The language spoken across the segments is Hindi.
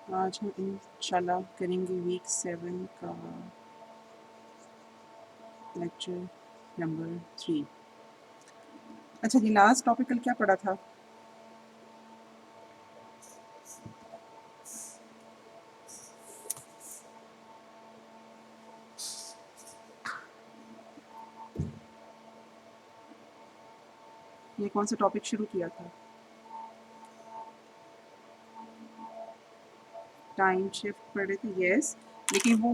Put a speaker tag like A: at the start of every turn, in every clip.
A: आज हम इंशाल्लाह करेंगे वीक 7 का लेक्चर नंबर 3। अच्छा जी, लास्ट टॉपिक कल क्या पढ़ा था? ये कौन सा टॉपिक शुरू किया था? टाइम शिफ्ट पढ़े थे, यस। लेकिन वो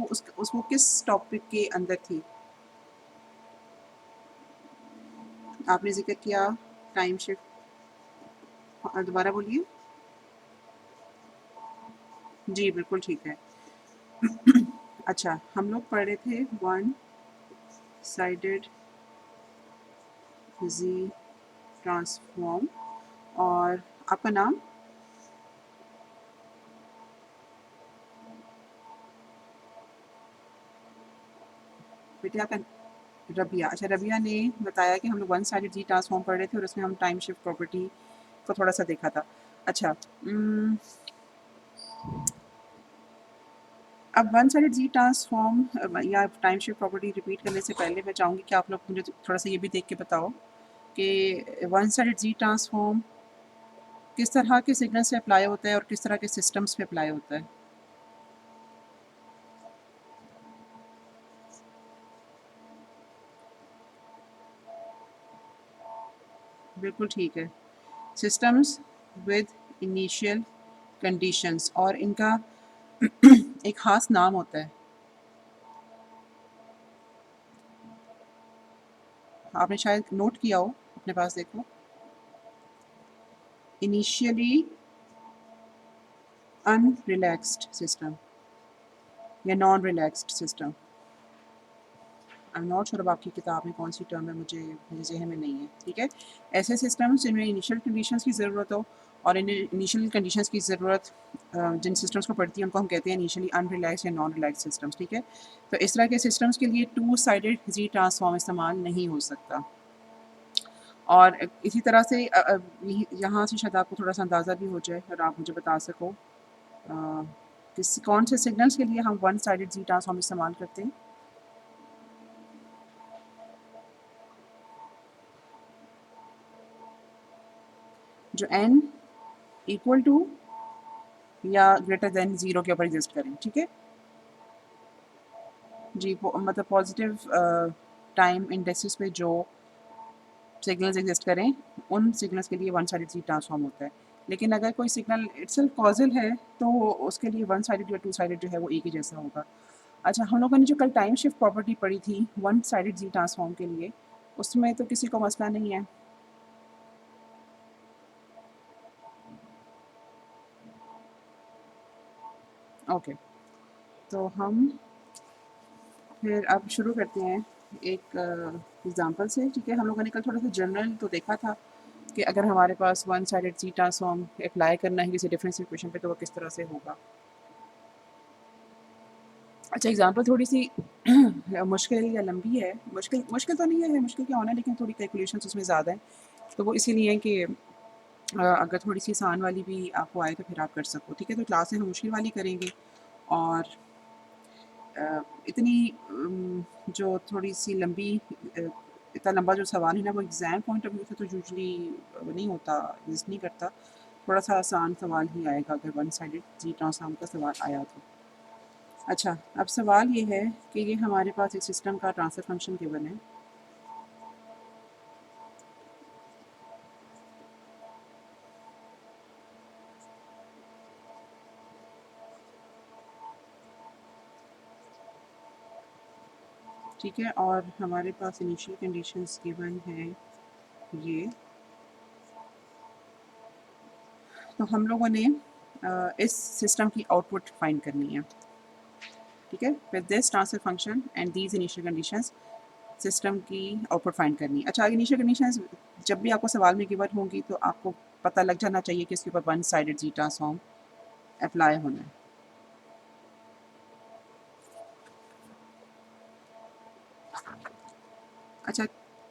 A: वो किस टॉपिक के अंदर थी? आपने जिक्र किया टाइम शिफ्ट। दोबारा बोलिए। जी बिल्कुल ठीक है। अच्छा, हम लोग पढ़े थे वन साइडेड जी ट्रांसफॉर्म। और आपका नाम? बेटे आपका रबिया। अच्छा, रबिया ने बताया कि हम लोग वन साइडेड जी ट्रांसफॉर्म पढ़ रहे थे और उसमें हम टाइम शिफ्ट प्रॉपर्टी को थोड़ा सा देखा था। अच्छा, अब वन साइडेड जी ट्रांसफॉर्म या टाइम शिफ्ट प्रॉपर्टी रिपीट करने से पहले मैं चाहूँगी कि आप लोग मुझे थोड़ा सा ये भी देख के बताओ कि वन साइडेड जी ट्रांसफॉर्म किस तरह के सिग्नल से अप्लाई होता है और किस तरह के सिस्टम्स पे अप्लाई होता है। बिल्कुल ठीक है। सिस्टम्स विद इनिशियल कंडीशंस, और इनका एक ख़ास नाम होता है। आपने शायद नोट किया हो, अपने पास देखो। इनिशियली अनरिलैक्स्ड सिस्टम या non relaxed system. I am not sure अब आपकी किताब में कौन सी टर्म है, मुझे जहन में नहीं है। ठीक है, ऐसे सिस्टम्स जिनमें इनिशियल कंडीशंस की ज़रूरत हो, और इन इनिशियल कंडीशंस की ज़रूरत जिन सिस्टम्स को पड़ती है उनको हम कहते हैं इनिशियली अनरिलैक्स या नॉन रिलैक्स सिस्टम्स। ठीक है, तो इस तरह के सिस्टम्स के लिए टू साइडेड जी ट्रांसफॉर्म इस्तेमाल नहीं हो सकता। और इसी तरह से यहाँ से शायद आपको थोड़ा सा अंदाज़ा भी हो जाए और आप मुझे बता सको किस कौन से सिग्नल्स के लिए हम वन साइडेड जी ट्रांसफॉर्म इस्तेमाल करते हैं। जो एन इक्वल टू या ग्रेटर देन ज़ीरो के ऊपर एग्जिस्ट करें। ठीक है जी, मतलब पॉजिटिव टाइम इंडेक्सेस पे जो सिग्नल्स एग्जिस्ट करें उन सिग्नल्स के लिए वन साइडेड जी ट्रांसफॉर्म होता है। लेकिन अगर कोई सिग्नल इटसेल्फ कॉजल है तो उसके लिए वन साइडेड या टू साइडेड जो है वो एक ही जैसा होगा। अच्छा, हम लोगों ने जो कल टाइम शिफ्ट प्रॉपर्टी पढ़ी थी वन साइडेड जी ट्रांसफॉर्म के लिए, उसमें तो किसी को मसला नहीं है। ओके, तो हम फिर अब शुरू करते हैं एक एग्ज़ाम्पल से। ठीक है, हम लोगों ने कल थोड़ा सा जनरल तो देखा था कि अगर हमारे पास one sided z transform apply करना है किसी डिफरेंशियल इक्वेशन पे तो वो किस तरह से होगा। अच्छा, एग्ज़ाम्पल थोड़ी सी मुश्किल या लंबी है। मुश्किल मुश्किल तो नहीं है, मुश्किल क्या होना है, लेकिन थोड़ी कैलकुलेशंस उसमें ज़्यादा हैं। तो वो इसीलिए है कि अगर थोड़ी सी आसान वाली भी आपको आए तो फिर आप कर सको। ठीक है, तो क्लास में हम मुश्किल वाली करेंगे। और इतनी जो थोड़ी सी लंबी इतना लंबा जो सवाल है ना वो एग्ज़ाम पॉइंट ऑफ व्यू से तो यूजली नहीं होता, एग्जिस्ट नहीं करता। थोड़ा सा आसान सवाल ही आएगा अगर वन साइडेड जी ट्रांसफॉर्म का सवाल आया तो। अच्छा, अब सवाल ये है कि ये हमारे पास एक सिस्टम का ट्रांसफर फंक्शन गिवन है। ठीक है, और हमारे पास इनिशियल कंडीशंस गिवन है ये। तो हम लोगों ने इस सिस्टम की आउटपुट फाइंड करनी है। ठीक है, with this transfer function and these initial conditions system की आउटपुट फाइंड करनी है। अच्छा, इनिशियल कंडीशंस जब भी आपको सवाल में गिवन होंगी तो आपको पता लग जाना चाहिए कि इसके ऊपर one sided z transform apply होना है। अच्छा,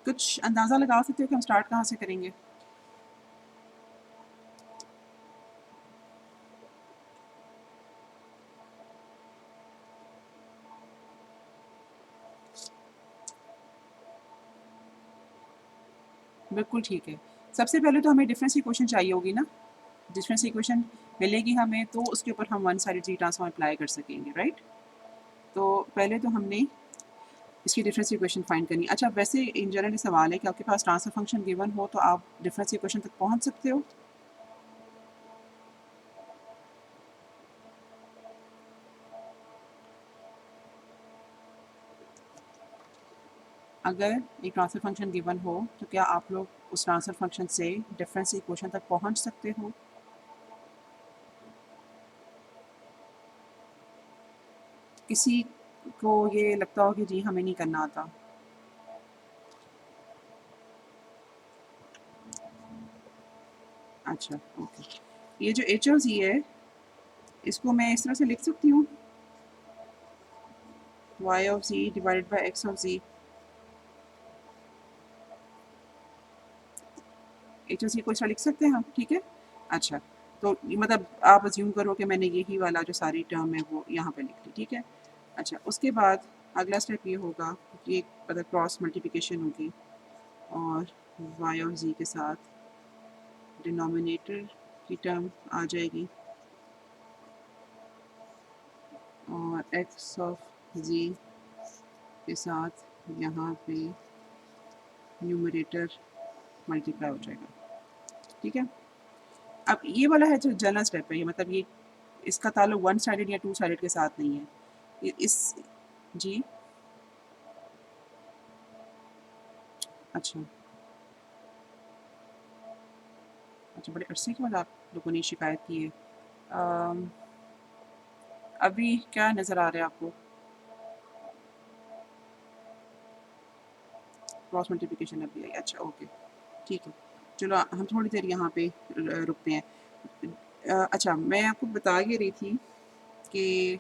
A: कुछ अंदाज़ा लगा सकते हो कि हम स्टार्ट कहाँ से करेंगे? बिल्कुल ठीक है। सबसे पहले तो हमें डिफरेंस इक्वेशन चाहिए होगी ना, डिफरेंस इक्वेशन मिलेगी हमें तो उसके ऊपर हम one sided z transform apply कर सकेंगे, राइट? तो पहले तो हमने इसकी डिफरेंस इक्वेशन फाइंड करनी है। अच्छा, वैसे इन जनरल सवाल है कि आपके पास ट्रांसफर फंक्शन गिवन हो तो आप डिफरेंस इक्वेशन तक पहुंच सकते हो? अगर एक ट्रांसफर फंक्शन गिवन हो तो क्या आप लोग उस ट्रांसफर फंक्शन से डिफरेंस इक्वेशन तक पहुंच सकते हो? किसी को ये लगता हो कि जी हमें नहीं करना आता? अच्छा, ओके। ये जो एच और जी है, इसको मैं इस तरह से लिख सकती हूँ, y of z divided by x of z। H और सी को इस तरह लिख सकते हैं हम, ठीक है? अच्छा, तो ये मतलब आप अज्यूम करो कि मैंने यही वाला जो सारी टर्म है वो यहाँ पे लिख ली, ठीक है? अच्छा, उसके बाद अगला स्टेप ये होगा कि एक मतलब क्रॉस मल्टीप्लिकेशन होगी और y ऑफ z के साथ डिनोमिनेटर की टर्म आ जाएगी और x ऑफ z के साथ यहाँ पे न्यूमरेटर मल्टीप्लाई हो जाएगा, ठीक है? अब ये वाला है जो जनरल स्टेप है, ये मतलब ये इसका ताल्लुक वन साइडेड या टू साइडेड के साथ नहीं है। ये इस जी, अच्छा, अच्छा, बड़े अरसे के बाद आप लोगों ने शिकायत की है। अम, अभी क्या नज़र आ रहा है आपको? क्रॉस मल्टीप्लिकेशन अभी आई, अच्छा, ओके, ठीक है। चलो हम थोड़ी देर यहाँ पे रुकते हैं। अच्छा, मैं आपको बता ये रही थी कि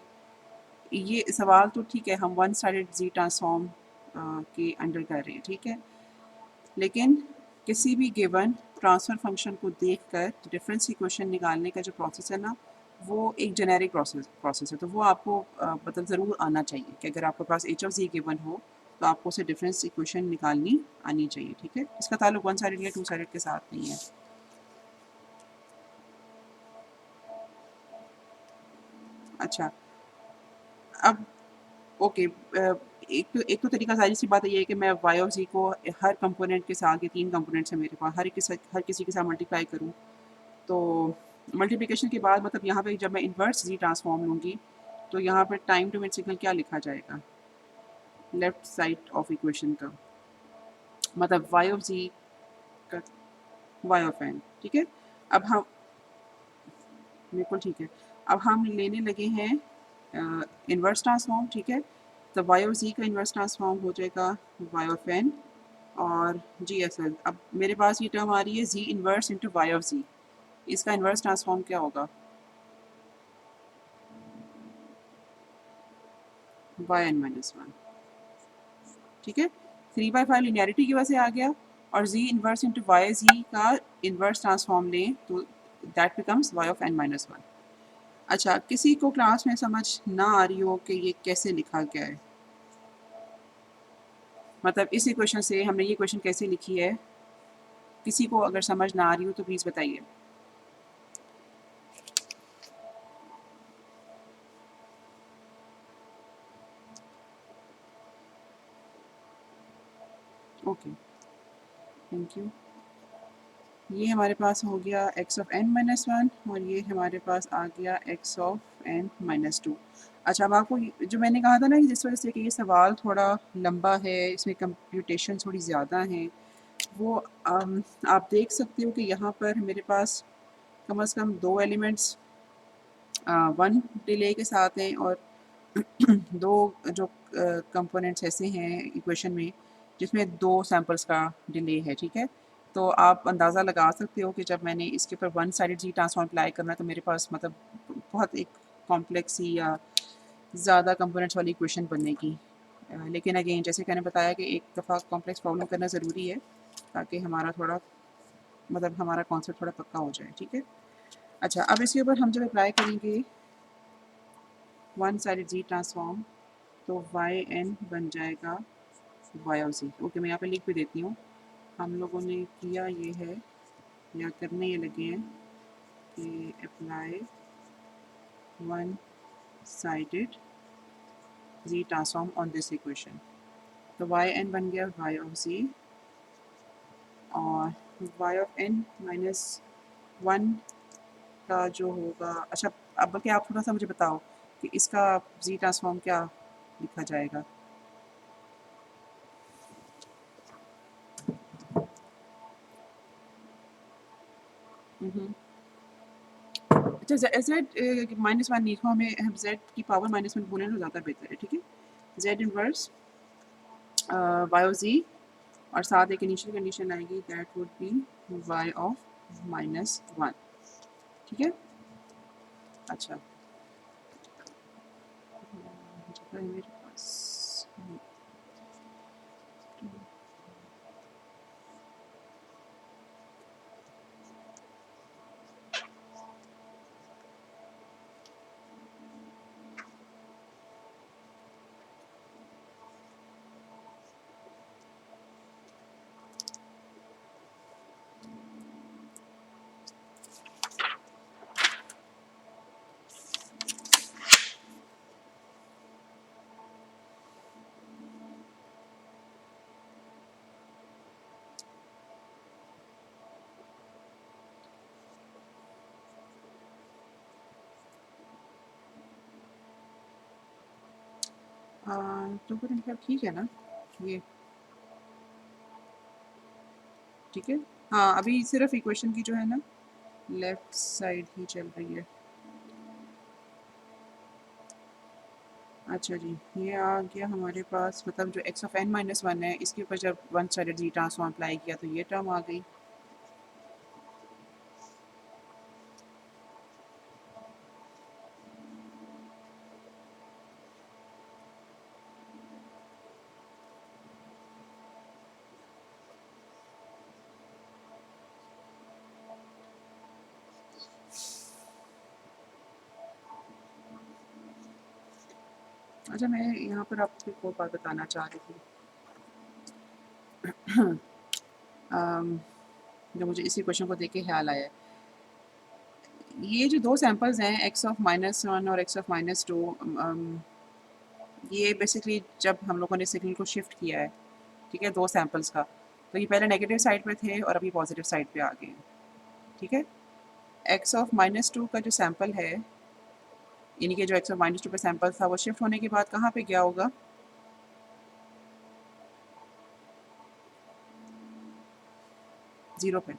A: ये सवाल तो ठीक है, हम वन साइडेड जी ट्रांसफॉर्म के अंडर कर रहे हैं, ठीक है? लेकिन किसी भी गिवन ट्रांसफ़र फ़ंक्शन को देखकर डिफरेंस इक्वेशन निकालने का जो प्रोसेस है ना, वो एक जेनेरिक प्रोसेस है। तो वो आपको मतलब ज़रूर आना चाहिए कि अगर आपके पास एच ऑफ ज़ी गिवन हो, तो आपको उसे डिफरेंस इक्वेशन निकालनी आनी चाहिए, ठीक है? इसका ताल्लुक वन साइडेड या टू साइडेड के साथ नहीं है। अच्छा, अब ओके, एक तो तरीका ज़ाहिर-सी बात ये है कि मैं वाई ऑफ ज़ी को हर कंपोनेंट के साथ, ये 3 कंपोनेंट्स हैं मेरे पास, हर किसी के साथ मल्टीप्लाई करूँ। तो मल्टीप्लिकेशन के बाद मतलब यहाँ पे जब मैं इन्वर्स जी ट्रांसफॉर्म लूँगी तो यहाँ पर टाइम टू मिनट सिग्नल क्या लिखा जाएगा लेफ्ट साइड ऑफ इक्वेशन का, मतलब वाई ऑफ जी का वाई ऑफ एन, ठीक है? अब हम बिल्कुल ठीक है। अब हम लेने लगे हैं इन्वर्स ट्रांसफॉर्म, ठीक है? तो वाई ऑफ जी का इन्वर्स ट्रांसफॉर्म हो जाएगा वाई ऑफ एन और जी एस एल। अब मेरे पास ये टर्म आ रही है जी इन्वर्स इंटू वाई ऑफ जी, इसका इन्वर्स ट्रांसफॉर्म क्या होगा? वाई एन माइनस वन, ठीक है? 3/5 लिनियरिटी की वजह से आ गया और z इन्वर्स इंटू वाई जी का इन्वर्स ट्रांसफॉर्म लें तो that becomes y of n minus one. अच्छा, किसी को क्लास में समझ ना आ रही हो कि ये कैसे लिखा गया है, मतलब इस इक्वेशन से हमने ये इक्वेशन कैसे लिखी है, किसी को अगर समझ ना आ रही हो तो प्लीज़ बताइए। Okay, thank you. ये हमारे पास हो गया x of n minus one और ये हमारे पास आ गया x of n minus two. अच्छा, अब आपको जो मैंने कहा था ना कि जिस वजह से कि ये सवाल थोड़ा लंबा है, इसमें कंप्यूटेशन थोड़ी ज़्यादा हैं, वो आप देख सकते हो कि यहाँ पर मेरे पास कम से कम दो एलिमेंट्स वन डिले के साथ हैं और दो जो कंपोनेंट्स ऐसे हैं इक्वेशन में जिसमें दो सैंपल्स का डिले है, ठीक है? तो आप अंदाज़ा लगा सकते हो कि जब मैंने इसके ऊपर one sided z transform apply करना है तो मेरे पास मतलब बहुत एक कॉम्प्लेक्स सी या ज़्यादा कंपोनेंट्स वाली इक्वेशन बनेगी। लेकिन अगेन जैसे मैंने बताया कि एक दफ़ा कॉम्प्लेक्स प्रॉब्लम करना ज़रूरी है ताकि हमारा थोड़ा मतलब हमारा कॉन्सेप्ट थोड़ा पक्का हो जाए, ठीक है? अच्छा, अब इसके ऊपर हम जब अप्लाई करेंगे वन साइडेड जी ट्रांसफॉर्म तो वाई एन बन जाएगा वाई ऑफ जी। ओके, मैं यहाँ पे लिख भी देती हूँ हम लोगों ने किया ये है या करने ये लगे हैं कि apply one sided z transform on this equation. तो वाई एन बन गया वाई ऑफ z और y of n minus one का जो होगा। अच्छा, अब बल्कि आप थोड़ा सा मुझे बताओ कि इसका z ट्रांसफॉर्म क्या लिखा जाएगा। अच्छा, जेड माइनस वन लिखो, हमें हम जेड की पावर माइनस वन बोले तो ज़्यादा बेहतर है। ठीक है, z inverse y of z और साथ एक इनिशियल कंडीशन आएगी that would be y of minus one. ठीक है, अच्छा जितना है मेरे पास। तो फिर मतलब ठीक है ना ये। ठीक है, हाँ अभी सिर्फ इक्वेशन की जो है ना लेफ्ट साइड ही चल रही है। अच्छा जी, ये आ गया हमारे पास, मतलब जो x of n minus one है इसके ऊपर जब one sided z transform apply किया तो ये टर्म आ गई। अच्छा, मैं यहाँ पर आपको एक और बात बताना चाह रही थी। जो मुझे इसी क्वेश्चन को देख के ख्याल आया है, ये जो दो सैम्पल्स हैं एक्स ऑफ माइनस वन और एक्स ऑफ माइनस टू, ये बेसिकली जब हम लोगों ने सिग्नल को शिफ्ट किया है, ठीक है, दो सैम्पल्स का, तो ये पहले नेगेटिव साइड पे थे और अभी पॉजिटिव साइड पे आ गए हैं। ठीक है, एक्स ऑफ माइनस टू का जो सैम्पल है, यानी कि जो एक्स ऑफ माइनस टू पे सैम्पल था वो शिफ्ट होने के बाद कहाँ पे गया होगा? ज़ीरो पे।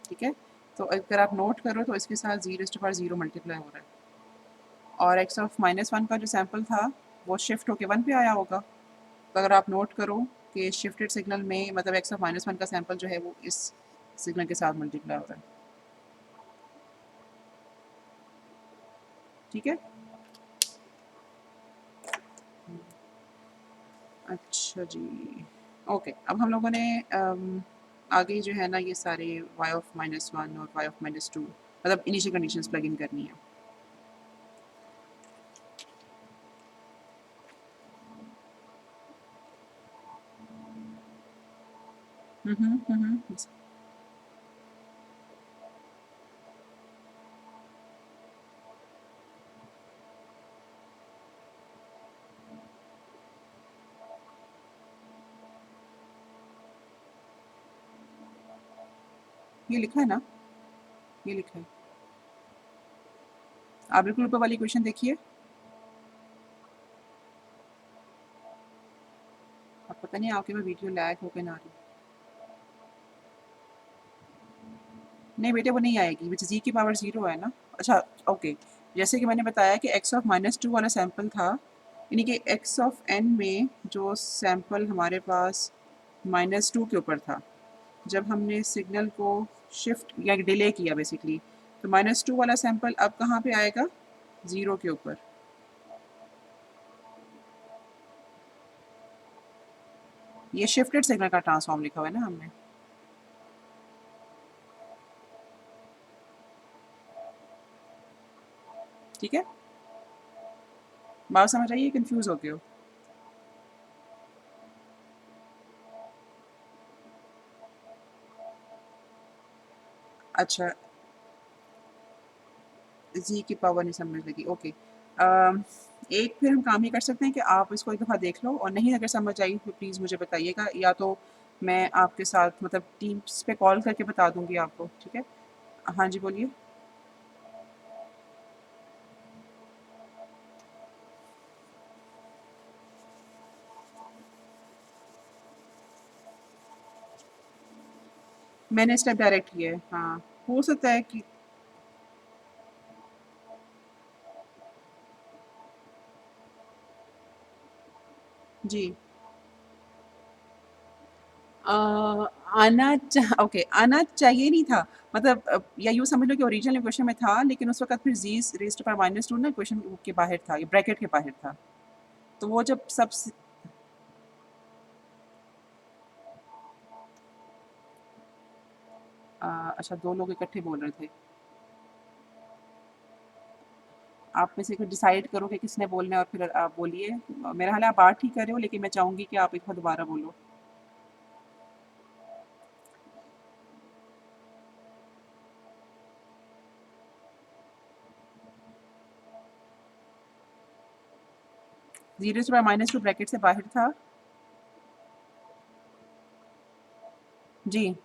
A: ठीक है, तो अगर आप नोट करो तो इसके साथ z raised to power zero multiply हो रहा है और एक्स ऑफ माइनस वन का जो सैम्पल था वो शिफ्ट होके वन पे आया होगा। तो अगर आप नोट करो कि शिफ्टेड सिग्नल में मतलब एक्स ऑफ माइनस वन का सैम्पल जो है वो इस सिग्नल के साथ मल्टीप्लाई हो रहा है। ठीक है, अच्छा जी, ओके। अब हम लोगों ने आगे जो है ना ये सारे वाई ऑफ माइनस वन और वाई ऑफ माइनस टू मतलब इनिशियल कंडीशंस प्लग इन करनी है। हम्म। ये लिखा है ना, ये लिखा है। आप बिल्कुल ऊपर वाली क्वेश्चन देखिए। अब पता नहीं आपके में वीडियो लैग हो के ना आ रही। नहीं बेटे वो नहीं आएगी, विच जी की पावर ज़ीरो है ना। अच्छा, ओके, जैसे कि मैंने बताया कि एक्स ऑफ माइनस टू वाला सैम्पल था, यानी कि एक्स ऑफ एन में जो सैम्पल हमारे पास माइनस टू के ऊपर था, जब हमने सिग्नल को शिफ्ट या डिले किया बेसिकली, तो माइनस टू वाला सैम्पल अब कहाँ पे आएगा? ज़ीरो के ऊपर। ये शिफ्टेड सिग्नल का ट्रांसफॉर्म लिखा हुआ है ना हमने। ठीक है, बात समझ आइए, कंफ्यूज हो गए हो? अच्छा, जी की पावर नहीं समझ लगी, ओके। एक फिर हम काम ये कर सकते हैं कि आप इसको एक दफ़ा देख लो, और नहीं अगर समझ आई तो प्लीज़ मुझे बताइएगा, या तो मैं आपके साथ मतलब टीम्स पे कॉल करके बता दूंगी आपको, ठीक है? हाँ जी, बोलिए। मैंने स्टेप डायरेक्ट किया है, हाँ। हो सकता है कि जी। अ, ओके, आना चाहिए नहीं था। मतलब या यूँ समझ लो कि ओरिजिनल इक्वेशन में था, लेकिन उस वक़्त फिर ज़ी रेज़ टू पावर माइनस 2 ना इक्वेशन के बाहर था, ये ब्रैकेट के बाहर था। तो वो जब सब स अच्छा, 2 लोग इकट्ठे बोल रहे थे। आप में से कोई डिसाइड करो कि किसने बोलना है और फिर आप बोलिए। मेरा ख़्याल है आप बात ठीक कर रहे हो, लेकिन मैं चाहूँगी कि आप एक बार दोबारा बोलो। 0 टू पावर माइनस 2 ब्रैकेट से बाहर था। जी।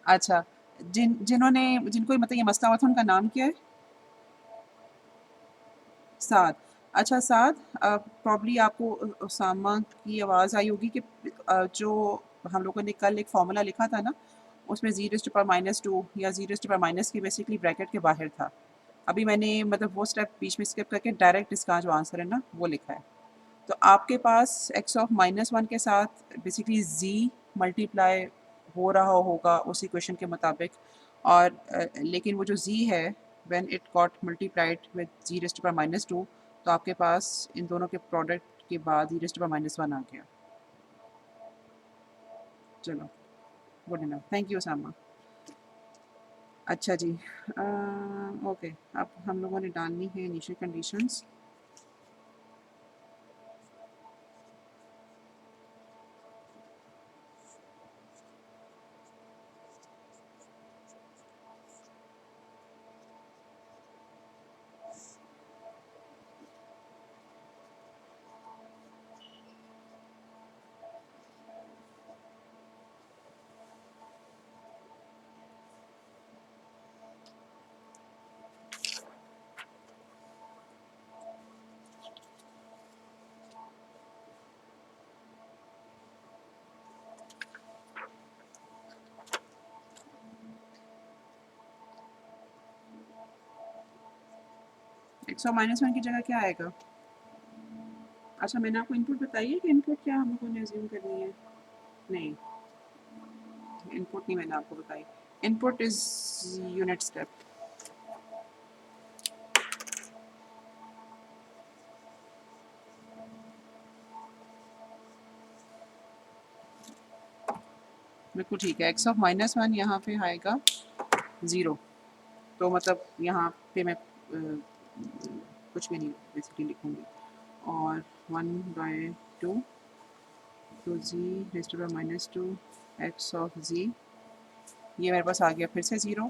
A: अच्छा, जिन्होंने जिनको मतलब ये मसला हुआ था, उनका नाम क्या है? साद। अच्छा साद, प्रॉब्ली आपको उसामा की आवाज़ आई होगी कि जो हम लोगों ने कल एक फ़ॉर्मूला लिखा था ना, उसमें ज़ी रेज़ टू पावर माइनस 2 या ज़ी रेज़ टू पावर माइनस के बेसिकली ब्रैकेट के बाहर था। अभी मैंने मतलब वो स्टेप बीच में स्किप करके डायरेक्ट इसका जो आंसर है ना, वो लिखा है। तो आपके पास एक्स ऑफ -1 के साथ बेसिकली ज़ी मल्टीप्लाई हो रहा होगा उस इक्वेशन के मुताबिक, और लेकिन वो जो ज़ी है, when it got multiplied with z raise to power -2, तो आपके पास इन दोनों के प्रोडक्ट के बाद ज़ी रेज़ टू पावर -1 आ गया। चलो, गुड इनफ, थैंक यू सामा। अच्छा जी, ओके, अब हम लोगों ने डालनी है इनिशियल कंडीशंस। एक्स ऑफ -1 की जगह क्या आएगा? अच्छा, मैंने आपको इनपुट बताई है कि इनपुट क्या हम लोगों ने अज्यूम करनी है? नहीं, इनपुट नहीं मैंने आपको बताई। Input is unit step. बिल्कुल ठीक है। एक्स ऑफ -1 यहाँ पे आएगा 0। तो मतलब यहाँ पे मैं कुछ भी नहीं बेसिकली लिखूँगी, और 1/2 तो z raise to power -2 x of z, ये मेरे पास आ गया फिर से 0,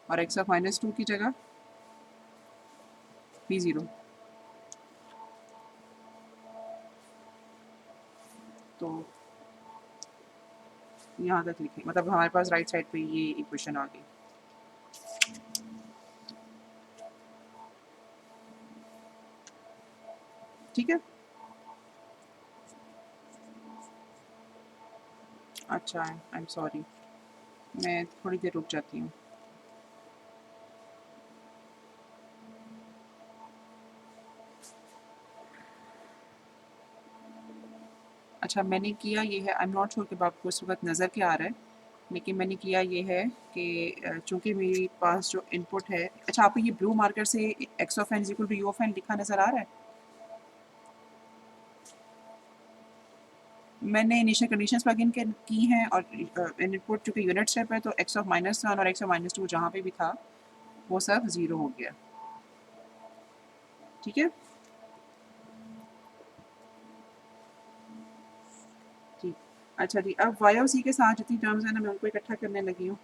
A: और एक्स ऑफ -2 की जगह भी 0। तो यहाँ तक लिखें, मतलब हमारे पास राइट साइड पे ये इक्वेशन आ गई। ठीक है? अच्छा, आई एम सॉरी, मैं थोड़ी देर रुक जाती हूँ। अच्छा, मैंने किया ये है, आई एम नॉट श्योर कि आपको इस वक़्त नज़र क्या आ रहा है, लेकिन मैंने किया ये है कि चूँकि मेरे पास जो इनपुट है, अच्छा आपको ये ब्लू मार्कर से x of n is equal to u of n लिखा नज़र आ रहा है? मैंने इनिशियल कंडीशंस प्लग इन की हैं, और इनपुट चूँकि यूनिट स्टेप है, तो एक्स ऑफ -1 और एक्स ऑफ -2 जहाँ पे भी था, वो सब 0 हो गया। ठीक है? अच्छा जी, अब वाई और सी के साथ जितनी टर्म्स हैं ना मैं उनको इकट्ठा करने लगी हूँ।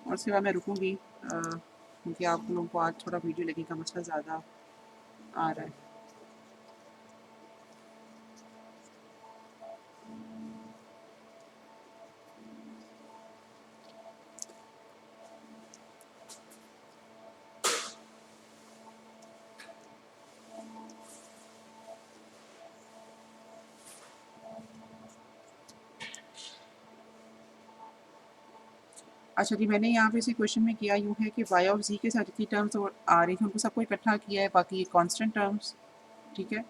A: और उसके बाद मैं रुकूँगी क्योंकि आप लोगों को आज थोड़ा वीडियो लेने का मसला ज़्यादा आ रहा है। अच्छा जी, मैंने यहाँ पे इसी क्वेश्चन में किया यूँ है कि वाई और ज़ी के साथ जितनी टर्म्स आ रही थी उनको सबको इकट्ठा किया है, बाकी ये कांस्टेंट टर्म्स, ठीक है।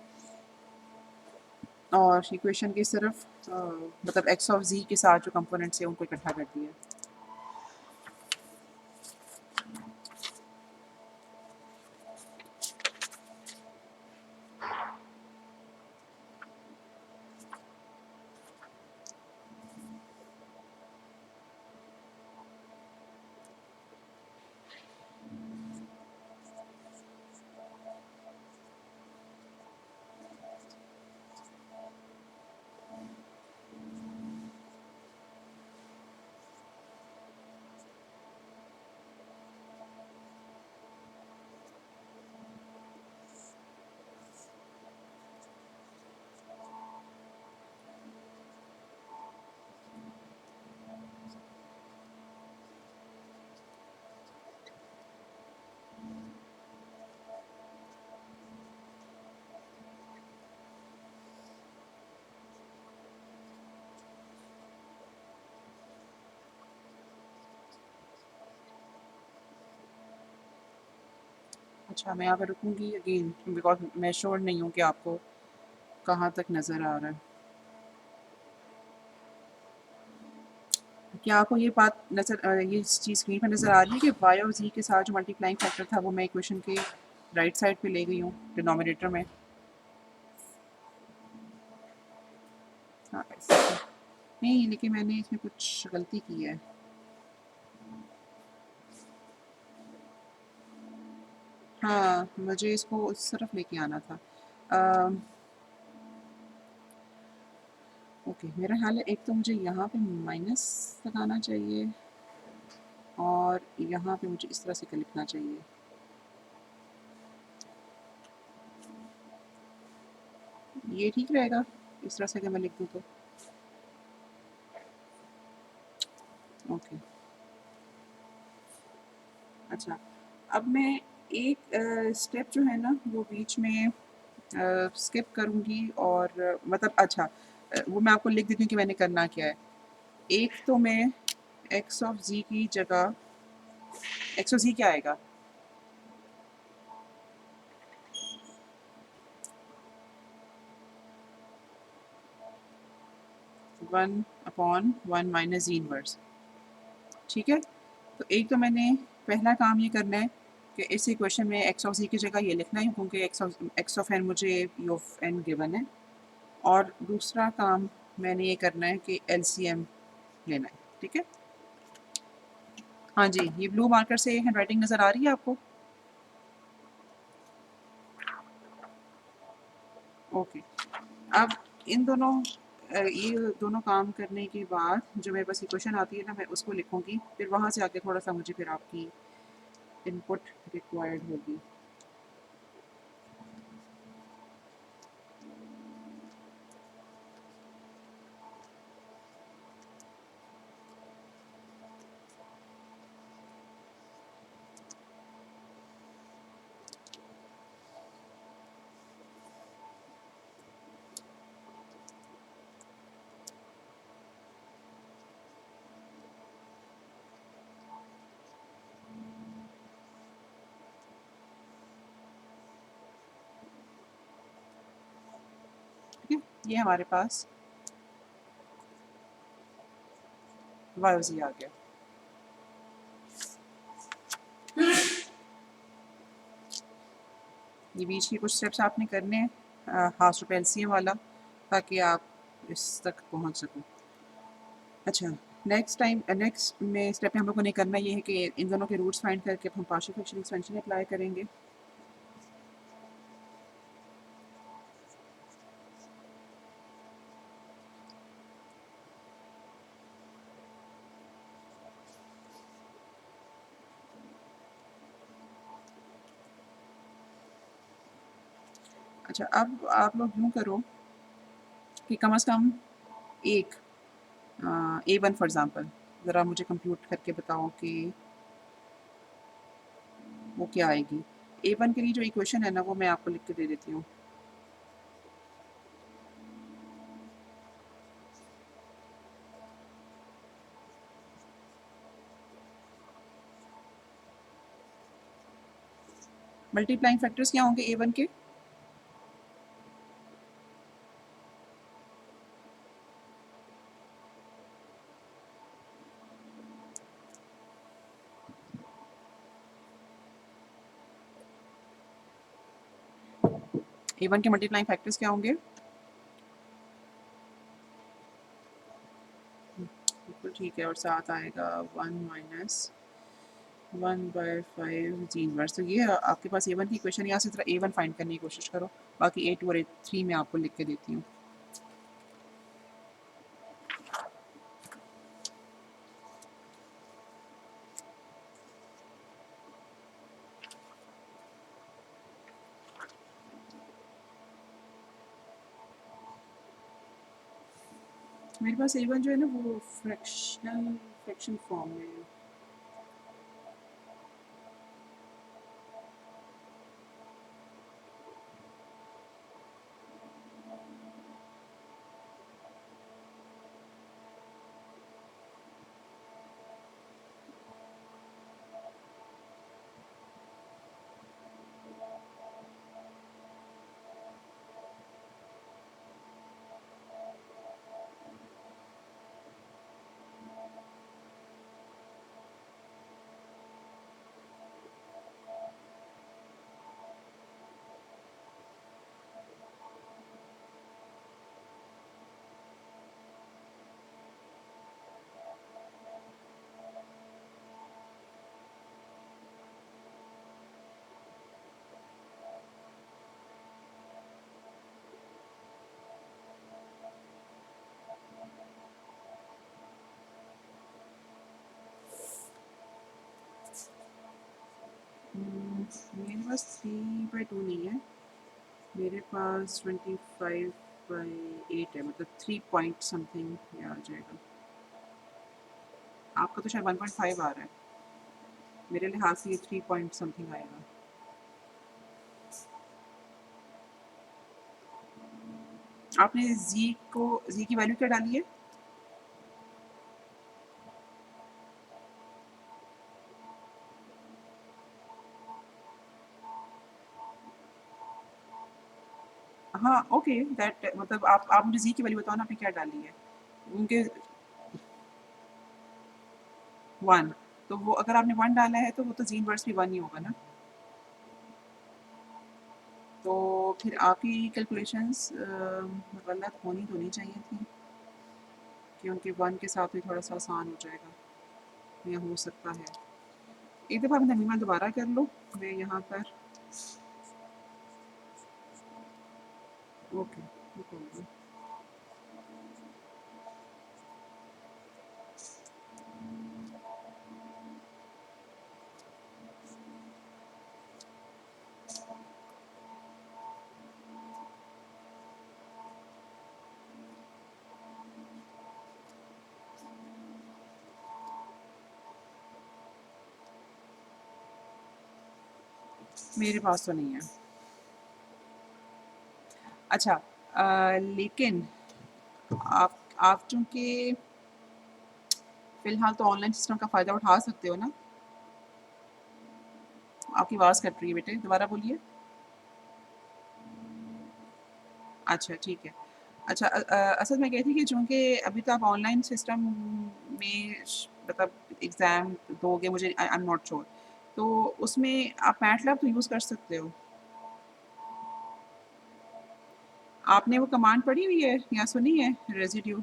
A: और इक्वेशन की सिर्फ मतलब एक्स ऑफ ज़ी के साथ जो कंपोनेंट्स हैं उनको इकट्ठा कर दिया। अच्छा, मैं यहाँ पे रुकूँगी अगेन बिकॉज़ मैं श्योर नहीं हूँ कि आपको कहाँ तक नज़र आ रहा है। क्या आपको ये बात ये चीज़ स्क्रीन पे नज़र आ रही है कि वाई और ज़ी के साथ जो मल्टीप्लाइंग फैक्टर था वो मैं इक्वेशन के राइट साइड पे ले गई हूँ डिनोमिनेटर में? हाँ, ऐसे नहीं, लेकिन मैंने इसमें कुछ गलती की है। हाँ, मुझे इसको उस तरफ लेके आना था। अम, ओके, मेरा ख्याल है एक तो मुझे यहाँ पे माइनस लगाना चाहिए और यहाँ पे मुझे इस तरह से लिखना चाहिए। ये ठीक रहेगा इस तरह से अगर मैं लिख दूँ तो? ओके, अच्छा। अब मैं एक स्टेप जो है ना वो बीच में स्किप करूँगी और मतलब अच्छा वो मैं आपको लिख देती हूँ कि मैंने करना क्या है। एक तो मैं एक्स ऑफ ज़ी की जगह एक्स ऑफ ज़ी क्या आएगा? 1/1 माइनस ज़ी इनवर्स, ठीक है? तो एक तो मैंने पहला काम ये करना है कि इस इक्वेशन में एक्स ऑफ ज़ी की जगह ये लिखना है क्योंकि एक्स ऑफ एन मुझे पी ऑफ एन गिवन है। और दूसरा काम मैंने ये करना है कि एलसीएम लेना है, ठीक है? हाँ जी, ये ब्लू मार्कर से हैंडराइटिंग नज़र आ रही है आपको? ओके। अब इन दोनों ये दोनों काम करने के बाद जो मेरे पास इक्वेशन आती है ना मैं उसको लिखूँगी, फिर वहाँ से आके थोड़ा-सा मुझे फिर आपकी इनपुट रिक्वायर्ड होगी। ठीक है? ये हमारे पास वाई आ गया। ये बीच के कुछ स्टेप्स आपने करने हैं हाफ रुपए एलसीएम वाला ताकि आप इस तक पहुँच सको। अच्छा, नेक्स्ट में स्टेप में हम लोगों ने करना ये है कि इन दोनों के रूट्स फाइंड करके हम पार्शियल फ्रैक्शन एक्सपेंशन अप्लाई करेंगे। अच्छा, अब आप लोग यूँ करो कि कम से कम एक A1 फॉर एग्ज़ाम्पल ज़रा मुझे कंप्यूट करके बताओ कि वो क्या आएगी? A1 के लिए जो इक्वेशन है ना वो मैं आपको लिख के दे देती हूँ। मल्टीप्लाइंग फैक्टर्स क्या होंगे A1 के? A1 के मल्टीप्लाइंग फैक्टर्स क्या होंगे? बिल्कुल ठीक है, और साथ आएगा 1 माइनस 1/5 जी इनवर्स। तो ये आपके पास A1 की इक्वेशन, यहाँ से ज़रा A1 फाइंड करने की कोशिश करो, बाकी A2 और A3 मैं आपको लिख के देती हूँ। मेरे पास A1 जो है ना वो फ्रैक्शन फॉर्म में है। मेरे पास 3/2 नहीं है, मेरे पास 25/8 है, मतलब 3 पॉइंट समथिंग ये आ जाएगा। आपका तो शायद 1.5 आ रहा है, मेरे लिहाज से ये 3 पॉइंट समथिंग आएगा। आपने जी की वैल्यू क्या डाली है? हाँ, ओके, दैट मतलब आप मुझे जी की वैल्यू बताओ ना, आपने क्या डाली है? उनके 1, तो वो अगर आपने 1 डाला है तो वो तो जी इनवर्स भी 1 ही होगा ना? तो फिर आपकी कैलकुलेशंस गलत होनी तो नहीं चाहिए थी, क्योंकि 1 के साथ भी थोड़ा-सा आसान हो जाएगा, या हो सकता है। एक दफ़ा अपना नमीमा दोबारा कर लो, मैं यहाँ पर ओके, नो प्रॉब्लम। मेरे पास तो नहीं है। अच्छा, लेकिन आप चूँकि फ़िलहाल तो ऑनलाइन सिस्टम का फ़ायदा उठा सकते हो ना? आपकी आवाज़ कट रही है बेटे, दोबारा बोलिए। अच्छा, ठीक है। अच्छा, असल में कही थी कि चूँकि अभी तो आप ऑनलाइन सिस्टम में मतलब एग्ज़ाम दोगे, मुझे आई एम नॉट श्योर। तो उसमें आप मैटलैब तो यूज़ कर सकते हो। आपने वो कमांड पढ़ी हुई है या सुनी है रेज़िड्यू?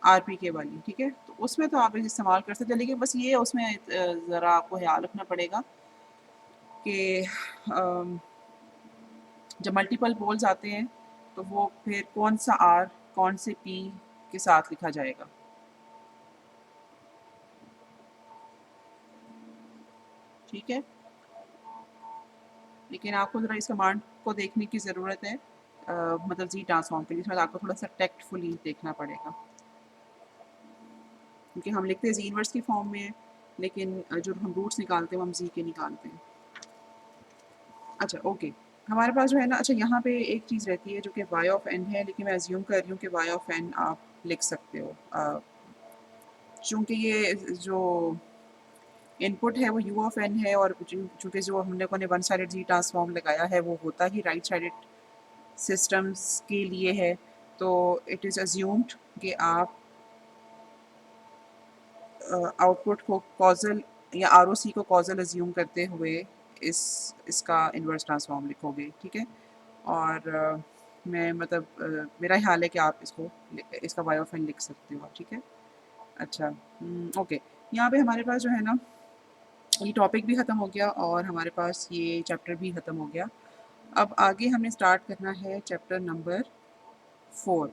A: आरपीके वाली, ठीक है? तो उसमें तो आप इस्तेमाल कर सकते हैं, लेकिन बस ये उसमें ज़रा आपको ख़्याल रखना पड़ेगा कि अम, जब मल्टीपल पोल्स आते हैं, तो वो फिर कौन-सा आर, कौन से पी के साथ लिखा जाएगा, ठीक है? लेकिन आपको ज़रा इस कमांड को देखने की ज़रूरत है, मतलब जी ट्रांसफॉर्म के लिए इसमें आपको थोड़ा सा टेक्टफुली देखना पड़ेगा, क्योंकि हम लिखते हैं जी इनवर्स की फॉर्म में, लेकिन जो हम रूट्स निकालते हैं वो हम जी के निकालते हैं। अच्छा ओके, हमारे पास जो है ना, अच्छा यहाँ पे एक चीज़ रहती है जो कि वाई ऑफ एन है, लेकिन मैं एज्यूम कर रही हूँ कि वाई ऑफ एन आप लिख सकते हो, चूँकि ये जो इनपुट है वो यू ऑफ एन है, और चूँकि जो हम लोगों ने वन साइडेड जी ट्रांसफॉर्म लगाया है वो होता ही राइट साइडेड सिस्टम्स के लिए है, तो इट इज़ अज्यूम्ड कि आप आउटपुट को कॉजल या आर को कॉजल अज्यूम करते हुए इसका इन्वर्स ट्रांसफॉर्म लिखोगे, ठीक है। और मैं मतलब मेरा ख्याल है कि आप इसका वाई ऑफ एन लिख सकते हो, ठीक है। अच्छा ओके, यहाँ पे हमारे पास जो है ना, ये टॉपिक भी ख़त्म हो गया और हमारे पास ये चैप्टर भी ख़त्म हो गया। अब आगे हमने स्टार्ट करना है chapter number 4।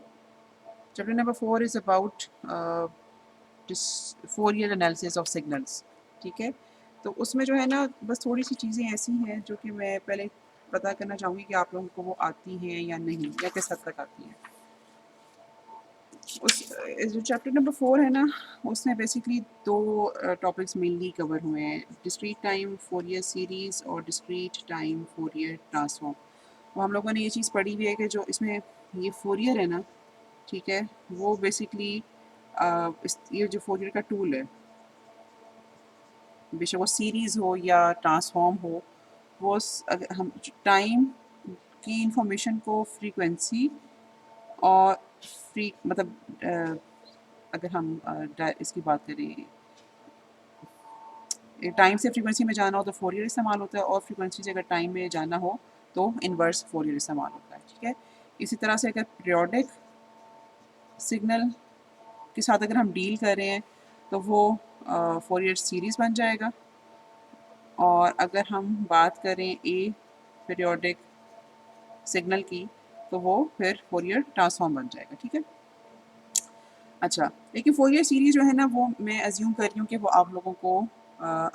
A: Chapter number 4 is about Fourier analysis of signals, ठीक है। तो उसमें जो है ना, बस थोड़ी सी चीज़ें ऐसी हैं जो कि मैं पहले पता करना चाहूँगी कि आप लोगों को वो आती हैं या नहीं, या किस हद तक आती हैं। उस जो चैप्टर नंबर 4 है ना, उसमें बेसिकली दो टॉपिक्स मेनली कवर हुए हैं, डिस्क्रीट टाइम फोरियर सीरीज़ और डिस्क्रीट टाइम फोरियर ट्रांसफॉर्म। वो हम लोगों ने ये चीज़ पढ़ी हुई है कि जो इसमें ये फोरियर है ना, ठीक है, वो बेसिकली ये जो फोरियर का टूल है, बेशक वो सीरीज़ हो या ट्रांसफॉर्म हो, वो अगर हम टाइम की इंफॉर्मेशन को फ्रीक्वेंसी और मतलब अगर हम इसकी बात करें, टाइम से फ्रीक्वेंसी में जाना हो तो फोरियर इस्तेमाल होता है, और फ्रीक्वेंसी से अगर टाइम में जाना हो तो इन्वर्स फोरियर इस्तेमाल होता है, ठीक है। इसी तरह से अगर पीरियोडिक सिग्नल के साथ अगर हम डील कर रहे हैं तो वो फोरियर सीरीज़ बन जाएगा, और अगर हम बात करें ए पीरियोडिक सिग्नल की तो वो फिर फोरियर ट्रांसफॉर्म बन जाएगा, ठीक है। अच्छा, लेकिन फोरियर सीरीज़ जो है ना, वो मैं अज्यूम कर रही हूँ कि वो आप लोगों को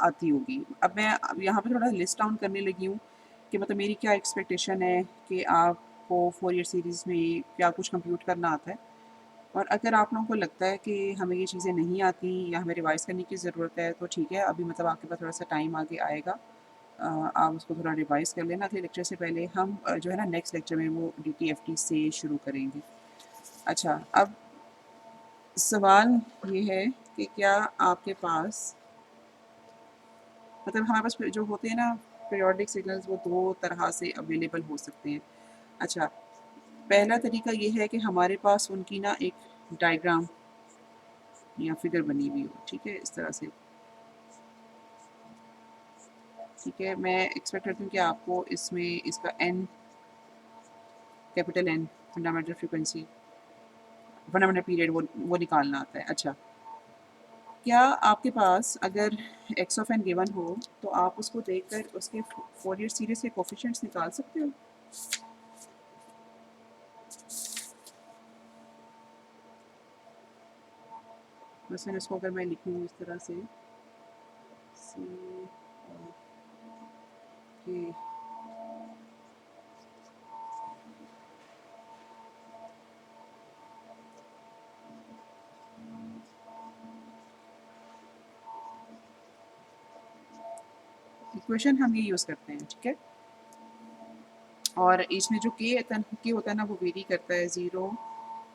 A: आती होगी। अब मैं यहाँ पे थोड़ा लिस्ट डाउन करने लगी हूँ कि मतलब मेरी क्या एक्सपेक्टेशन है कि आपको फोरियर सीरीज़ में क्या कुछ कंप्यूट करना आता है, और अगर आप लोगों को लगता है कि हमें ये चीज़ें नहीं आती या हमें रिवाइज़ करने की ज़रूरत है, तो ठीक है, अभी मतलब आपके पास थोड़ा सा टाइम आगे आएगा, आप उसको थोड़ा रिवाइज़ कर लेना। अगले लेक्चर से पहले हम जो है ना, नेक्स्ट लेक्चर में वो DTFT से शुरू करेंगे। अच्छा, अब सवाल ये है कि क्या आपके पास, मतलब हमारे पास जो होते हैं ना पीरियोडिक सिग्नल्स, वो दो तरह से अवेलेबल हो सकते हैं। अच्छा, पहला तरीका ये है कि हमारे पास उनकी ना एक डायग्राम या फिगर बनी हुई हो, ठीक है, इस तरह से, ठीक है। मैं एक्सपेक्ट करती हूँ कि आपको इसमें इसका N, capital N, fundamental frequency, fundamental period, वो निकालना आता है। अच्छा, क्या आपके पास अगर एक्स ऑफ एन गिवन हो तो आप उसको देखकर उसके फोरियर सीरीज के कोफिशिएंट्स निकाल सकते हो? वैसे इसको अगर मैं लिखूँ इस तरह से, सी के, इक्वेशन हम ये यूज़ करते हैं, ठीक है। और इसमें जो के होता है ना, वो वेरी करता है 0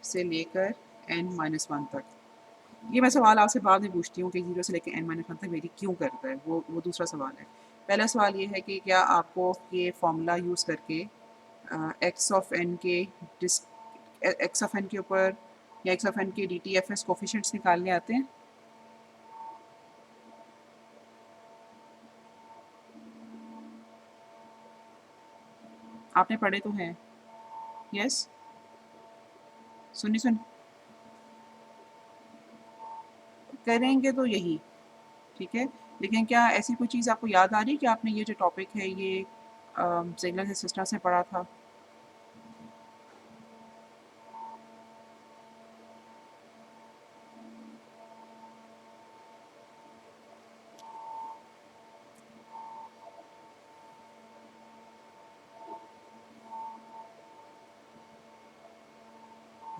A: से लेकर n-1 तक। ये मैं सवाल आपसे बाद में पूछती हूँ कि 0 से लेकर n-1 तक वेरी क्यों करता है, वो दूसरा सवाल है। पहला सवाल ये है कि क्या आपको ये फार्मूला यूज़ करके एक्स ऑफ एन के डिस एक्स ऑफ एन के ऊपर या एक्स ऑफ एन के DTFS कोफिशिएंट्स निकालने आते हैं? आपने पढ़े तो हैं? यस? सुन करेंगे तो यही, ठीक है। लेकिन क्या ऐसी कोई चीज़ आपको याद आ रही है कि आपने ये जो टॉपिक है ये सिग्नल सिस्टम से पढ़ा था?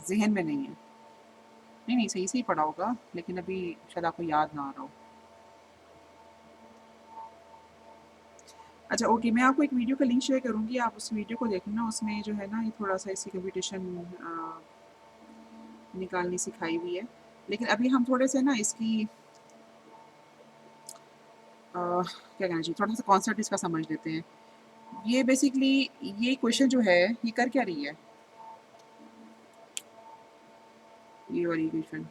A: जहन में नहीं है। नहीं नहीं, सही सही पढ़ा होगा, लेकिन अभी शायद आपको याद ना आ रहा हो। अच्छा ओके, मैं आपको एक वीडियो का लिंक शेयर करूँगी, आप उस वीडियो को देखना। उसमें जो है ना, ये थोड़ा सा इसकी कंप्यूटेशन निकालनी सिखाई हुई है। लेकिन अभी हम थोड़े से ना इसकी क्या कहना चाहिए, थोड़ा सा कॉन्सेप्ट इसका समझ लेते हैं। ये बेसिकली, ये क्वेश्चन जो है ये कर क्या रही है, ये वाली क्वेश्चन।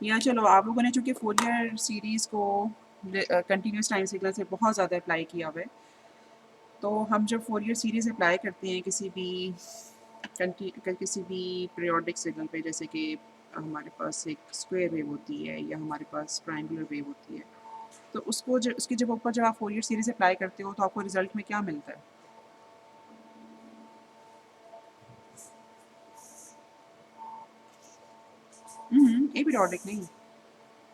A: या चलो, आप लोगों ने चूँकि फोरियर सीरीज़ को कंटिन्यूस टाइम सिग्नल से बहुत ज़्यादा अप्लाई किया हुआ है, तो हम जब फोरियर सीरीज़ अप्लाई करते हैं किसी भी पीरियोडिक सिग्नल पे, जैसे कि हमारे पास एक स्क्वायर वेव होती है या हमारे पास ट्रायंगुलर वेव होती है, तो उसके जब ऊपर जब आप फोरियर सीरीज़ अप्लाई करते हो तो आपको रिजल्ट में क्या मिलता है? ए पीरियोडिक नहीं।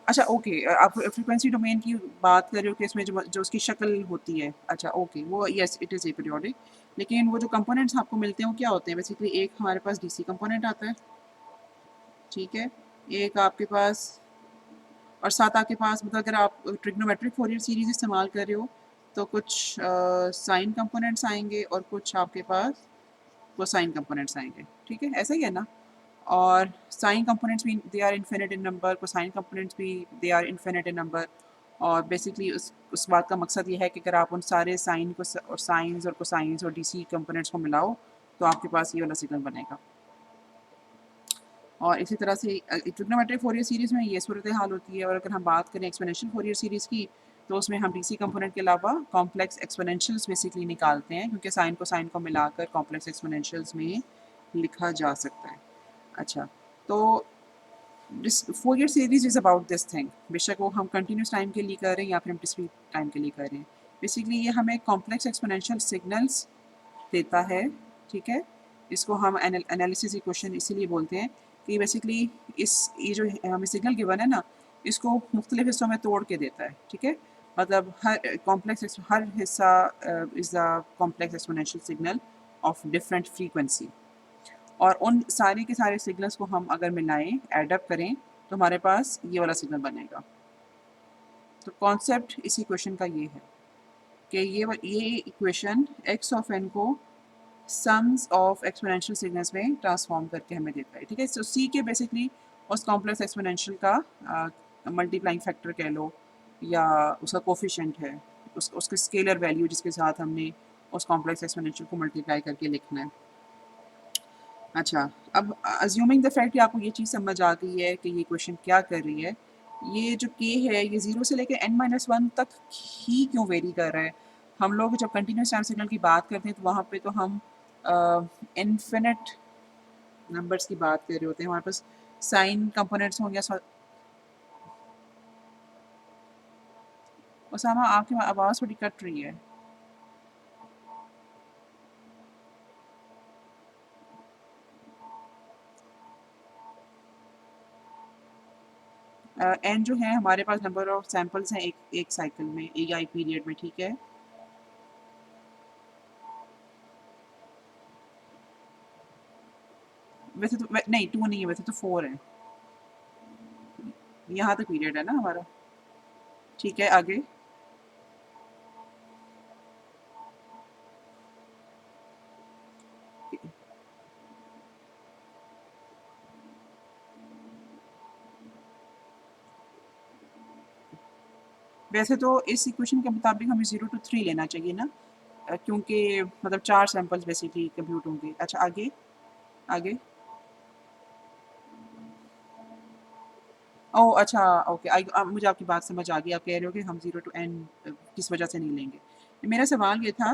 A: अच्छा ओके, आप फ्रीक्वेंसी डोमेन की बात कर रहे हो कि इसमें जो जो उसकी शक्ल होती है। अच्छा ओके, वो यस इट इज़ एपीरियोडिक। लेकिन वो जो कंपोनेंट्स आपको मिलते हैं वो क्या होते हैं? बेसिकली एक हमारे पास डीसी कंपोनेंट आता है, ठीक है? एक आपके पास, और साथ आपके पास, मतलब अगर आप ट्रिग्नोमेट्रिक फोरियर सीरीज इस्तेमाल कर रहे हो तो कुछ साइन कंपोनेंट्स आएंगे और कुछ आपके पास कोसाइन कंपोनेंट्स आएंगे, ठीक है? ऐसा ही है ना? और साइन कंपोनेंट्स भी they are infinite in number, cosine components भी they are infinite in number. और बेसिकली उस बात का मकसद ये है कि अगर आप उन सारे साइन को और साइंस और कोसाइंस और डीसी कंपोनेंट्स को मिलाओ तो आपके पास ये वाला सिग्नल बनेगा। और इसी तरह से ट्रिग्नोमेट्रिक फोरियर सीरीज़ में ये सूरत हाल होती है। और अगर हम बात करें एक्सपोनेंशियल फोरियर सीरीज़ की, तो उसमें हम डीसी कंपोनेंट के अलावा कॉम्प्लेक्स एक्सपोनेंशियल्स बेसिकली निकालते हैं, क्योंकि साइन को साइन को मिलाकर कॉम्प्लेक्स एक्सपोनेंशियल्स में लिखा जा सकता है। अच्छा, तो this Fourier series is about this thing, बेशक वो हम कंटिन्यूस टाइम के लिए कर रहे हैं या फिर हम डिस्क्रीट टाइम के लिए कर रहे हैं। बेसिकली ये हमें कॉम्प्लेक्स एक्सपोनेंशियल सिग्नल्स देता है, ठीक है? इसको हम एनालिसिस इक्वेशन इसीलिए बोलते हैं कि बेसिकली ये जो हमें सिग्नल गिवन है ना, इसको मुख्तलिफ हिस्सों में तोड़ के देता है, ठीक है? मतलब हर हिस्सा is the complex exponential signal of different frequency. और उन सारे के सारे सिग्नल्स को हम अगर मिलाएं, एड अप करें, तो हमारे पास ये वाला सिग्नल बनेगा। तो कॉन्सेप्ट इस इक्वेशन का ये है कि ये इक्वेशन एक्स ऑफ एन को सम्स ऑफ एक्सपोनेंशियल सिग्नल्स में ट्रांसफॉर्म करके हमें देता है, ठीक है? सो सी के बेसिकली उस कॉम्प्लेक्स एक्सपोनेंशियल का मल्टीप्लाइंग फैक्टर कह लो, या उसका कोफिशिएंट है, उसके स्केलर वैल्यू जिसके साथ हमने उस कॉम्प्लेक्स एक्सपोनेंशियल को मल्टीप्लाई करके लिखना है। अच्छा, अब अज्यूमिंग द फैक्ट कि आपको ये चीज़ समझ आ गई है कि ये क्वेश्चन क्या कर रही है, ये जो के है ये 0 से लेकर n-1 तक ही क्यों वेरी कर रहा है? हम लोग जब कंटिन्यूस टाइम सिग्नल की बात करते हैं तो वहाँ पे तो हम इन्फिनिट नंबर्स की बात कर रहे होते हैं। हमारे पास साइन कंपोनेंट्स होंगे। उसामा, आपकी आवाज़ थोड़ी कट रही है। एन जो है हमारे पास नंबर ऑफ सैंपल्स हैं एक एक साइकिल में या एक पीरियड में, ठीक है? वैसे तो नहीं, 2 नहीं है, वैसे तो 4 है। यहाँ तक पीरियड है ना हमारा, ठीक है? आगे वैसे तो इस इक्वेशन के मुताबिक हमें 0 to 3 लेना चाहिए ना, क्योंकि मतलब 4 सैंपल्स बेसिकली कंप्यूट होंगे। अच्छा आगे, आगे। ओह अच्छा, ओके, मुझे आपकी बात समझ आ गई। आप कह रहे हो कि हम 0 to n किस वजह से नहीं लेंगे। मेरा सवाल ये था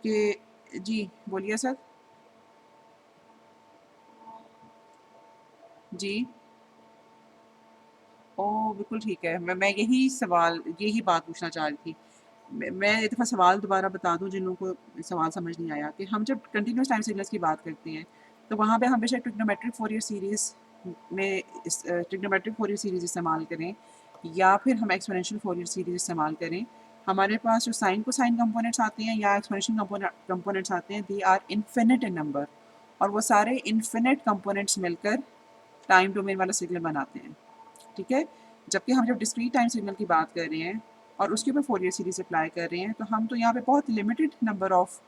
A: कि जी, बोलिए सर। जी। ओह! बिल्कुल ठीक है। मैं यही बात पूछना चाह रही थी। मैं एक दफ़ा सवाल दोबारा बता दूँ जिन लोगों को सवाल समझ नहीं आया, कि हम जब कंटीन्यूअस टाइम सिग्नल्स की बात करते हैं, तो वहाँ पे हमेशा ट्रिग्नोमेट्रिक फोरियर सीरीज़ में ट्रिग्नोमेट्रिक फोरियर सीरीज़ इस्तेमाल करें या फिर हम एक्सपोनेंशियल फोरियर सीरीज़ इस्तेमाल करें। हमारे पास जो साइन कोसाइन कंपोनेंट्स आते हैं या एक्सपोनेंशियल कंपोनेंट्स आते हैं, they are infinite in number. और वो सारे इन्फिनिट कंपोनेंट्स मिलकर टाइम डोमेन वाला सिग्नल बनाते हैं, ठीक है। जबकि हम जब डिस्क्रीट टाइम सिग्नल की बात कर रहे हैं और उसके ऊपर फोरियर सीरीज अप्लाई कर रहे हैं, तो हम तो यहाँ पे बहुत limited number of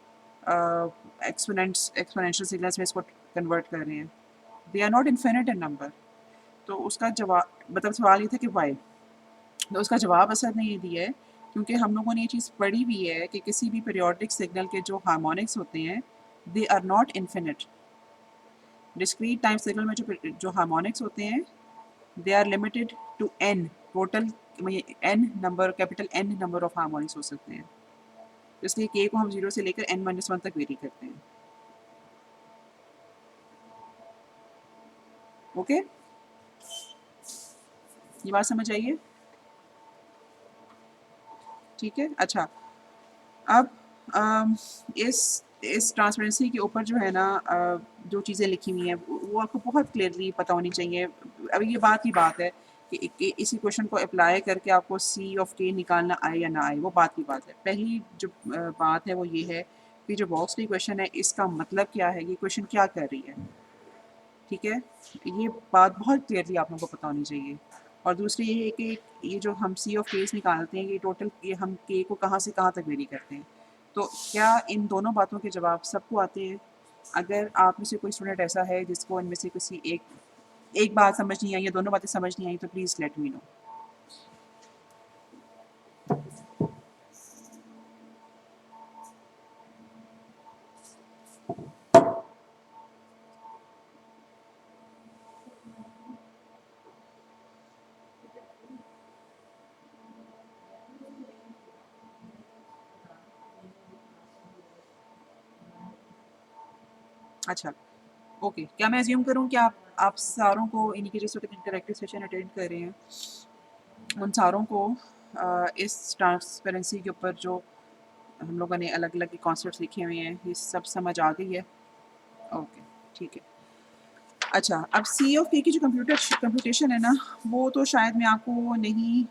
A: exponential signals में इसको कन्वर्ट कर रहे हैं। They are not infinite in number. तो उसका जवाब, मतलब सवाल ये था कि वाई, तो उसका जवाब असर ने ये दिया है क्योंकि हम लोगों ने ये चीज़ पढ़ी हुई है कि किसी भी पीरियोडिक सिग्नल के जो हार्मोनिक्स होते हैं they are not infinite. Discrete time signal में जो हार्मोनिक्स होते हैं they are limited to N, total N number, capital N number of harmonics हो सकते हैं। इसलिए के को हम 0 से लेकर n-1 तक वेरी करते हैं। ओके, ये बात समझ आइए, ठीक है। अच्छा, अब इस ट्रांसपेरेंसी के ऊपर जो है ना जो चीज़ें लिखी हुई हैं वो आपको बहुत क्लियरली पता होनी चाहिए। अब ये बात की बात है कि इसी क्वेश्चन को अप्लाई करके आपको सी ऑफ के निकालना आए या ना आए, वो बात की बात है। पहली जो बात है वो ये है कि जो बॉक्स की क्वेश्चन है इसका मतलब क्या है, ये क्वेश्चन क्या कर रही है, ठीक है। ये बात बहुत क्लियरली आप लोगों को पता होनी चाहिए। और दूसरी ये है कि ये जो हम सी ऑफ केस निकालते हैं ये टोटल, ये हम के को कहाँ से कहाँ तक वेरी करते हैं। तो क्या इन दोनों बातों के जवाब सबको आते हैं? अगर आप में से कोई स्टूडेंट ऐसा है जिसको इनमें से किसी एक बात समझ नहीं आई या दोनों बातें समझ नहीं आई, तो प्लीज़ लेट मी नो। अच्छा, ओके, क्या मैं अज्यूम करूँ कि आप सारों को, इन्हीं के जैसे इंटरेक्टिव सेशन अटेंड कर रहे हैं, उन सारों को इस ट्रांसपेरेंसी के ऊपर जो हम लोगों ने अलग अलग कॉन्सेप्ट्स लिखे हुए हैं ये सब समझ आ गई है? ओके, ठीक है। अच्छा, अब सी ऑफ के की जो कंप्यूटेशन है ना, वो तो शायद मैं आपको नहीं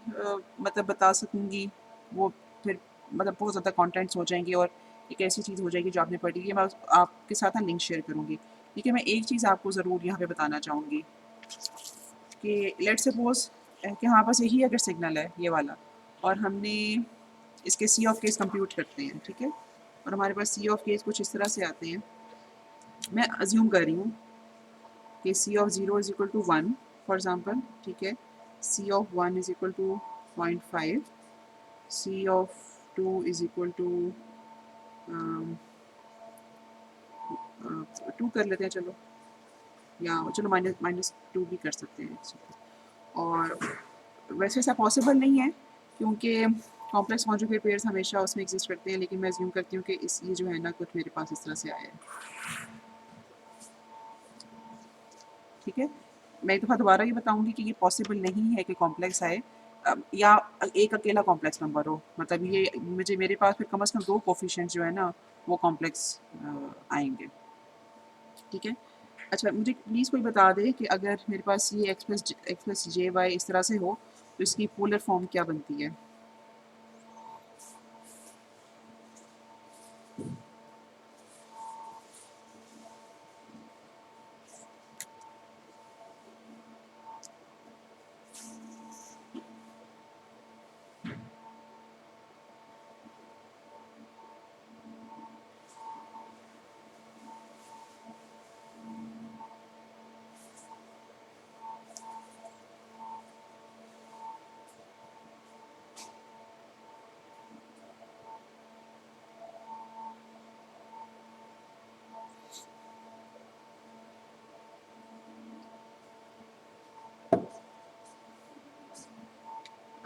A: मतलब बता सकूँगी। वो फिर मतलब बहुत ज़्यादा कंटेंट्स हो जाएंगे और एक ऐसी चीज़ हो जाएगी जो आपने पढ़ी है। मैं आपके साथ ना लिंक शेयर करूँगी, ठीक है। मैं एक चीज़ आपको ज़रूर यहाँ पे बताना चाहूँगी कि लेट्स सपोज कि हमारे पास यही अगर सिग्नल है ये वाला, और हमने इसके सी ऑफ केस कंप्यूट करते हैं, ठीक है। और हमारे पास सी ऑफ केस कुछ इस तरह से आते हैं। मैं अज्यूम कर रही हूँ कि C of 0 is equal to 1 for example, ठीक है। C of 1 is equal to 0.5, C of 2 is equal to 2 कर लेते हैं चलो, या चलो -2 भी कर सकते हैं। और वैसे ऐसा पॉसिबल नहीं है क्योंकि कॉम्प्लेक्स कॉन्जुगेट पेयर्स हमेशा उसमें एग्जिस्ट करते हैं, लेकिन मैं अज्यूम करती हूँ कि इस ये जो है ना कुछ मेरे पास इस तरह से आया है, ठीक है। मैं एक दफ़ा दोबारा ये बताऊंगी कि ये पॉसिबल नहीं है कि कॉम्प्लेक्स आए या एक अकेला कॉम्प्लेक्स नंबर हो। मतलब ये मेरे पास फिर कम से कम 2 कोफिशिएंट जो है ना वो कॉम्प्लेक्स आएंगे, ठीक है। अच्छा, मुझे प्लीज़ कोई बता दे कि अगर मेरे पास ये एक्स प्लस जे वाई इस तरह से हो तो इसकी पोलर फॉर्म क्या बनती है?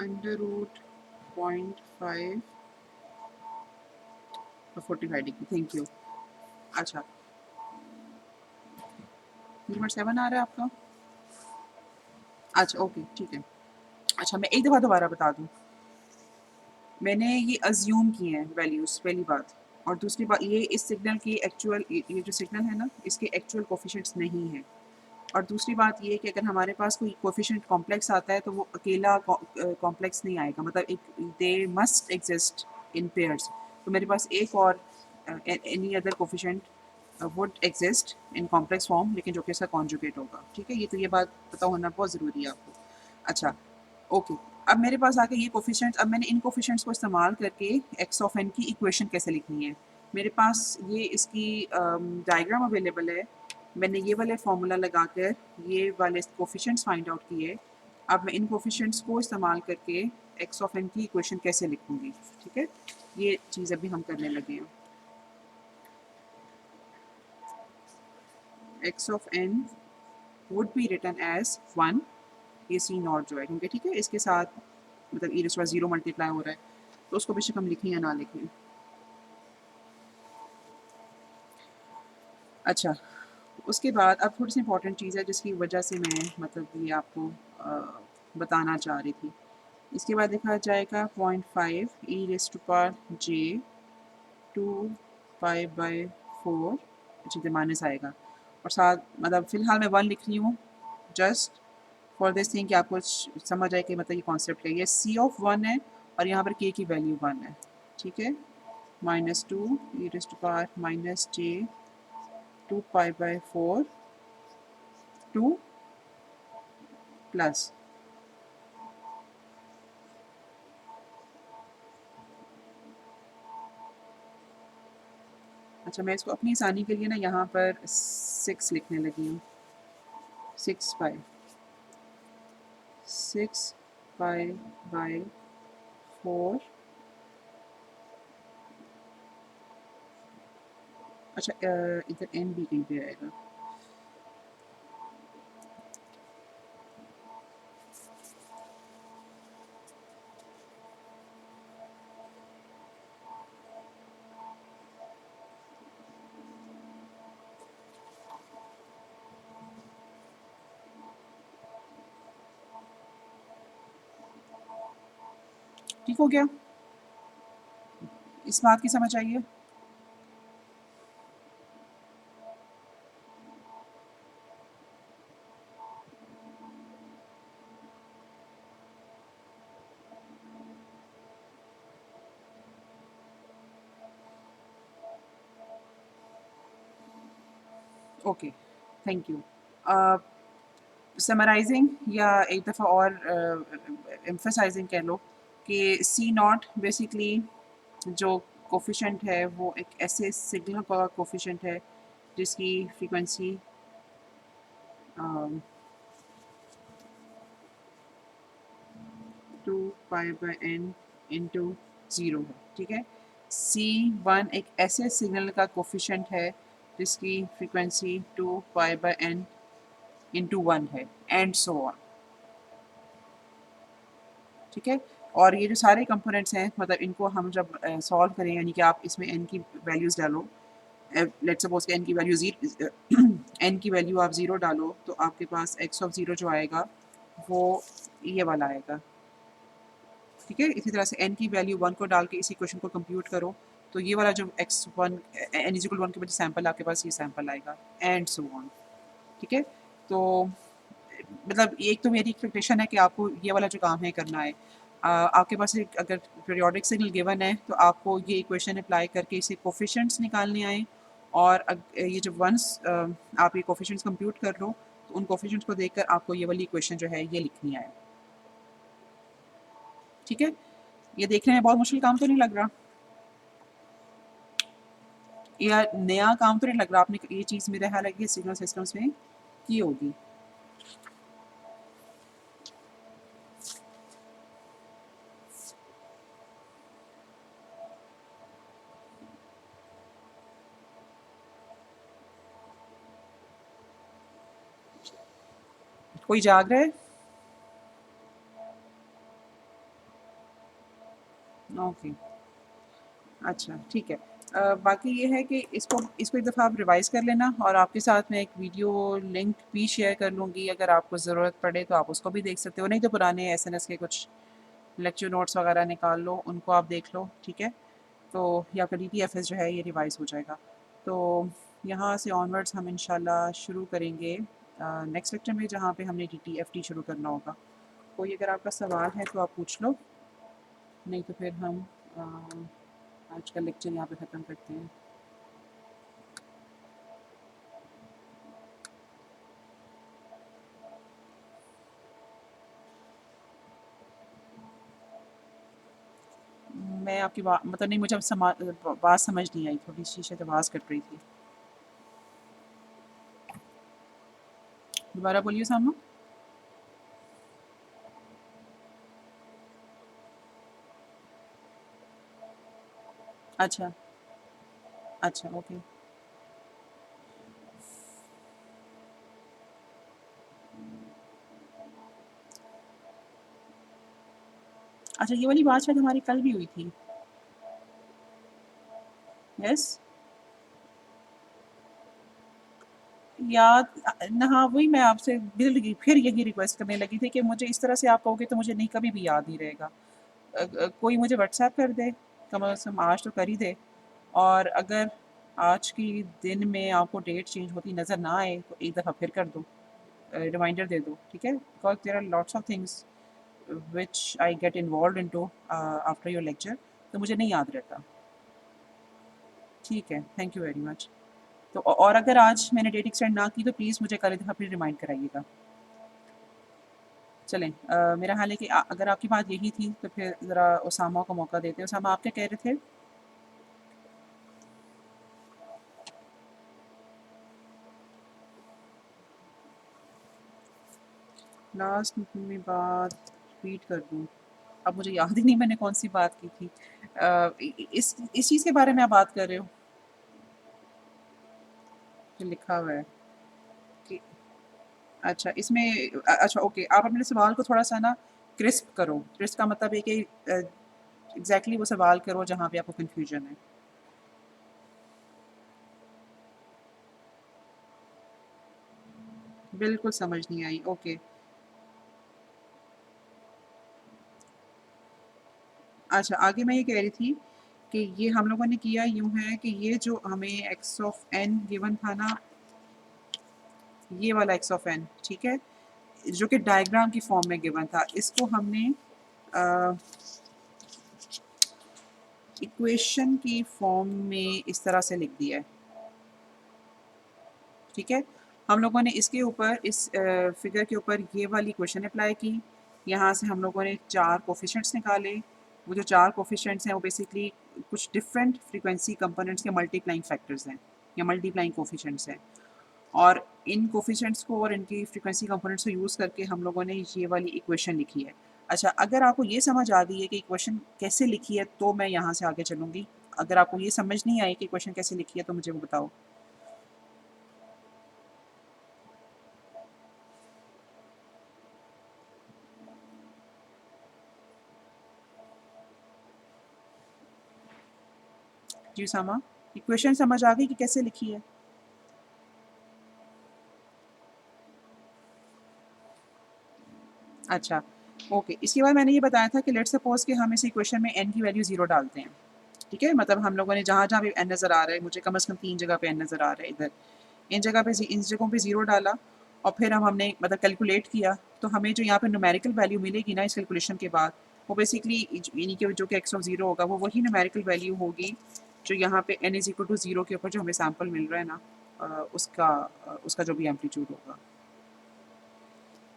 A: अंडर रूट 0.5 और 45 डिग्री, थैंक यू। अच्छा, नंबर 7 आ रहा है आपका? अच्छा, ओके, ठीक है। अच्छा, मैं एक दफ़ा दोबारा बता दूँ, मैंने ये अज्यूम किए हैं वैल्यूज़, पहली बात। और दूसरी बात ये, इस सिग्नल की एक्चुअल, ये जो सिग्नल है ना इसके एक्चुअल कोफिशिएंट्स नहीं हैं। और दूसरी बात ये कि अगर हमारे पास कोई कोफिशिएंट कॉम्प्लेक्स आता है तो वो अकेला कॉम्प्लेक्स नहीं आएगा, मतलब एक they must exist in pairs. तो मेरे पास एक और any other coefficient would exist in complex form, लेकिन जो कि इसका कॉन्जुगेट होगा। ठीक है, ये तो ये बात पता होना बहुत ज़रूरी है आपको। अच्छा, ओके। अब मेरे पास आके ये कोफिशिएंट्स, अब मैंने इन कोफिशिएंट्स को इस्तेमाल करके एक्स ऑफ एन की इक्वेशन कैसे लिखनी है। मेरे पास ये इसकी डायग्राम अवेलेबल है। मैंने ये वाले फार्मूला लगाकर ये वाले कोफिशिएंट्स फाइंड आउट किए। अब मैं इन कोफिशिएंट्स को इस्तेमाल करके एक्स ऑफ एन की इक्वेशन कैसे लिखूंगी। ठीक है, ये चीज़ अभी हम करने लगे हैं। X of n would be written as 1, ये सी नॉट जो है, क्योंकि ठीक है इसके साथ मतलब ई रेज़ ज़ीरो मल्टीप्लाई हो रहा है, तो उसको बेशक हम लिखें या ना लिखें। अच्छा, उसके बाद अब थोड़ी सी इंपॉर्टेंट चीज़ है जिसकी वजह से मैं मतलब ये आपको बताना चाह रही थी। इसके बाद देखा जाएगा 0.5 e raise to power j 2 pi by 4, अच्छा माइनस आएगा, और साथ मतलब फ़िलहाल मैं 1 लिख रही हूँ जस्ट फॉर दिस थिंग कि आपको समझ आए कि मतलब ये कॉन्सेप्ट है। ये सी ऑफ 1 है और यहाँ पर के की वैल्यू 1 है। ठीक है, -2 e raise to power minus j 2 pi by 4 2 plus, अच्छा मैं इसको अपनी आसानी के लिए ना यहाँ पर 6 लिखने लगी हूँ। 6 पाई 6 पाई बाय 4, अच्छा इधर एन भी कहीं पे आएगा। ठीक हो गया, इस बात की समझ आई है। Okay, thank you. समराइजिंग या एक दफ़ा और एम्फसाइजिंग कह लो कि सी नॉट बेसिकली जो कोफिशेंट है वो एक ऐसे सिग्नल का कोफिशेंट है जिसकी frequency 2 pi by n into zero है। ठीक है, सी वन एक ऐसे सिग्नल का कोफिशेंट है जिसकी frequency 2 pi by n into 1 है, एंड सो ऑन। ठीक है, और ये जो सारे कंपोनेंट्स हैं मतलब इनको हम जब सॉल्व करें, यानी कि आप इसमें एन की वैल्यूज़ डालो, लेट्स सपोज कि एन की वैल्यू एन की वैल्यू आप ज़ीरो डालो तो आपके पास एक्स ऑफ ज़ीरो जो आएगा वो ये वाला आएगा। ठीक है, इसी तरह से एन की वैल्यू 1 को डाल के इस इक्वेशन को कंप्यूट करो तो ये वाला जो x one n is equal 1 के बजाय सैंपल आपके पास ये सैंपल आएगा, एंड सो ऑन। ठीक है, तो मतलब एक तो मेरी एक्सपेक्टेशन है कि आपको ये वाला जो काम है करना है। आपके पास एक अगर पीरियोडिक सिग्नल गिवन है तो आपको ये इक्वेशन अप्लाई करके इसे कोफिशिएंट्स निकालने आए, और ये जब वंस आप ये कोफिशिएंट्स कंप्यूट कर लो तो उन कोफिशिएंट्स को देखकर आपको ये वाली इक्वेशन जो है ये लिखनी आए। ठीक है, ये देखने में बहुत मुश्किल काम तो नहीं लग रहा, या नया काम तो नहीं लग रहा, आपने ये चीज़ मेरा ख्याल है कि सिग्नल सिस्टम्स में की होगी। कोई जाग रहा है? ओके, अच्छा ठीक है। बाकी ये है कि इसको इसको एक दफ़ा आप रिवाइज़ कर लेना, और आपके साथ मैं एक वीडियो लिंक भी शेयर कर लूँगी, अगर आपको ज़रूरत पड़े तो आप उसको भी देख सकते हो, नहीं तो पुराने एसएनएस के कुछ लेक्चर नोट्स वगैरह निकाल लो, उनको आप देख लो। ठीक है, तो या फिर डीटीएफएस जो है ये रिवाइज़ हो जाएगा। तो यहाँ से ऑनवर्ड्स हम इंशाल्लाह शुरू करेंगे नेक्स्ट लेक्चर में, जहाँ पे हमने डीटीएफटी शुरू करना होगा। कोई अगर आपका सवाल है तो आप पूछ लो, नहीं तो फिर हम आज का लेक्चर यहाँ पे ख़त्म करते हैं। मैं आपकी बात मतलब नहीं, मुझे अब बात समझ नहीं आई, थोड़ी शीशे से आवाज़ कट रही थी। दोबारा बोलिए सामू। अच्छा, अच्छा, ओके। अच्छा, ये वाली बात शायद हमारी कल भी हुई थी। यस? याद न हाँ, वही मैं आपसे फिर यही रिक्वेस्ट करने लगी थी कि मुझे इस तरह से आप कहोगे तो मुझे नहीं, कभी भी याद नहीं रहेगा। कोई मुझे व्हाट्सएप कर दे, कम से कम आज तो कर ही दे। और अगर आज की दिन में आपको डेट चेंज होती नज़र ना आए तो एक दफ़ा फिर कर दो, रिमाइंडर दे दो, ठीक है? Because there are lots of things which I get involved into after your lecture, तो मुझे नहीं याद रहता। ठीक है, थैंक यू वेरी मच। तो और अगर आज मैंने डेट एक्सटेंड ना की तो प्लीज़ मुझे कल एक दफ़ा फिर रिमाइंड कराइएगा। चलें, मेरा हाल है कि अगर आपकी बात यही थी तो फिर ज़रा उसामा को मौका देते हैं। उसामा, आप क्या कह रहे थे? लास्ट में बात रिपीट कर दूँ? अब मुझे याद ही नहीं मैंने कौन-सी बात की थी। इस चीज़ के बारे में आप बात कर रहे हो? जो लिखा हुआ है कि अच्छा, इसमें अच्छा, ओके, आप अपने सवाल को थोड़ा-सा ना क्रिस्प करो। क्रिस्प का मतलब है कि एग्ज़ैक्टली वो सवाल करो जहाँ पे आपको कन्फ्यूजन है। बिल्कुल समझ नहीं आई, ओके। अच्छा, आगे मैं ये कह रही थी कि ये हम लोगों ने किया यूँ है कि ये जो हमें एक्स ऑफ़ एन गिवन था ना, ये वाला एक्स ऑफ़ एन, ठीक है? जो कि डायग्राम की फ़ॉर्म में गिवन था, इसको हमने अ, इक्वेशन की फ़ॉर्म में इस तरह से लिख दिया है, ठीक है? हम लोगों ने इसके ऊपर इस फ़िगर के ऊपर ये वाली इक्वेशन अप्लाई की, यहाँ से हम लोगों ने 4 कोएफ़िशिएंट्स निकाले, वो जो 4 कोएफ़िशिएंट्स हैं वो बेसिकली कुछ डिफरेंट फ्रीक्वेंसी कंपोनेंट्स के मल्टीप्लाइंग फैक्टर्स हैं या मल्टीप्लाइंग कोएफ़िशिएंट्स हैं। और इन कोएफ़िशिएंट्स को और इनकी फ्रीक्वेंसी कंपोनेंट्स को यूज़ करके हम लोगों ने ये वाली इक्वेशन लिखी है। अच्छा, अगर आपको ये समझ आ गई है कि इक्वेशन कैसे लिखी है तो मैं यहाँ से आगे चलूँगी। अगर आपको ये समझ नहीं आई कि इक्वेशन कैसे लिखी है तो मुझे वो बताओ। जी उसामा, इक्वेशन समझ आ गई कि कैसे लिखी है? अच्छा, ओके। इसके बाद मैंने ये बताया था कि लेट्स सपोज़ कि हम इस इक्वेशन में n की वैल्यू 0 डालते हैं, ठीक है? मतलब हम लोगों ने जहाँ-जहाँ भी n नज़र आ रहा है, मुझे कम से कम 3 जगह पे n नज़र आ रहा है इधर। इन जगहों पे 0 डाला और फिर हम हमने मतलब कैलकुलेट किया, तो हमें जो यहाँ पे न्यूमेरिकल वैल्यू मिलेगी ना इस कैलकुलेशन के बाद, वो बेसिकली यानी कि जो कि x ऑफ़ 0 होगा, वो वही न्यूमेरिकल वैल्यू होगी जो यहाँ पे n इज़ इक्वल टू 0 के ऊपर जो हमें सैंपल मिल रहा है ना, उसका जो भी एम्पलीट्यूड होगा।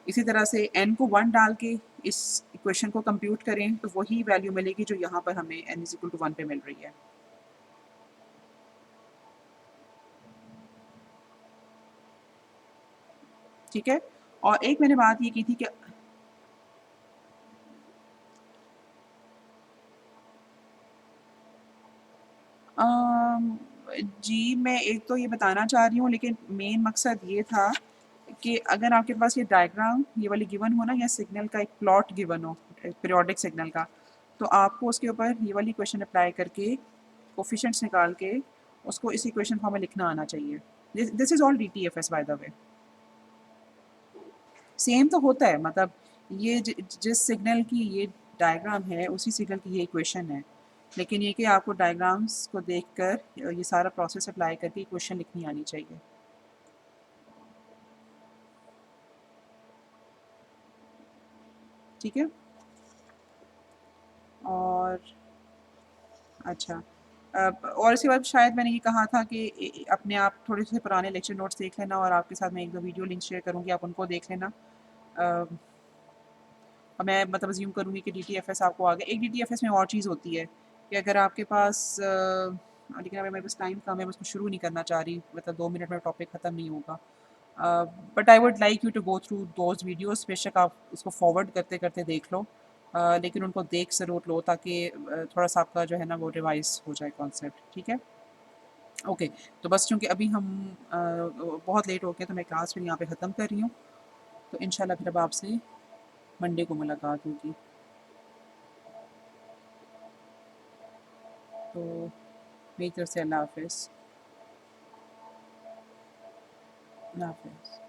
A: इसी तरह से n को 1 डाल के इस इक्वेशन को कंप्यूट करें तो वही वैल्यू मिलेगी जो यहाँ पर हमें n इज़ इक्वल टू 1 पे मिल रही है। ठीक है? और एक मैंने बात ये की थी कि अम, जी, मैं एक तो ये बताना चाह रही हूँ, लेकिन मेन मकसद ये था कि अगर आपके पास ये डायग्राम ये वाली गिवन हो ना, या सिग्नल का एक प्लॉट गिवन हो पीरियोडिक सिग्नल का, तो आपको उसके ऊपर ये वाली इक्वेशन अप्लाई करके कोएफ़िशिएंट्स निकाल के उसको इस इक्वेशन फॉर्म में लिखना आना चाहिए। This is all DTFS by the way. Same तो होता है, मतलब ये जिस सिग्नल की ये डायग्राम है उसी सिग्नल की ये इक्वेशन है, लेकिन ये कि आपको डायग्राम्स को देखकर ये सारा प्रोसेस अप्लाई करके इक्वेशन लिखनी आनी चाहिए। ठीक है? और अच्छा, और इसके बाद शायद मैंने ये कहा था कि अपने आप थोड़े से पुराने लेक्चर नोट्स देख लेना, और आपके साथ मैं एक दो वीडियो लिंक शेयर करूँगी, आप उनको देख लेना। और मैं मतलब अज्यूम करूँगी कि डीटीएफएस आपको आ गया। एक डीटीएफएस में और चीज़ होती है कि अगर आपके पास लेकिन अभी मेरे पास टाइम कम है, मैं उसको शुरू नहीं करना चाह रही, मतलब 2 मिनट में टॉपिक ख़त्म नहीं होगा। But I would like you to go through those videos, बेशक आप उसको फॉरवर्ड करते-करते देख लो। लेकिन उनको देख ज़रूर लो ताकि थोड़ा-सा आपका जो है ना वो रिवाइज़ हो जाए कॉन्सेप्ट, ठीक है? ओके, तो बस चूँकि अभी हम बहुत लेट हो गए तो मैं क्लास फिर यहाँ पे ख़त्म कर रही हूँ। तो इंशाल्लाह फिर अब आपसे मंडे को मुलाकात होगी। तो मेरी तरफ से अल्लाह हाफ़िज़। अल्लाह हाफ़िज़।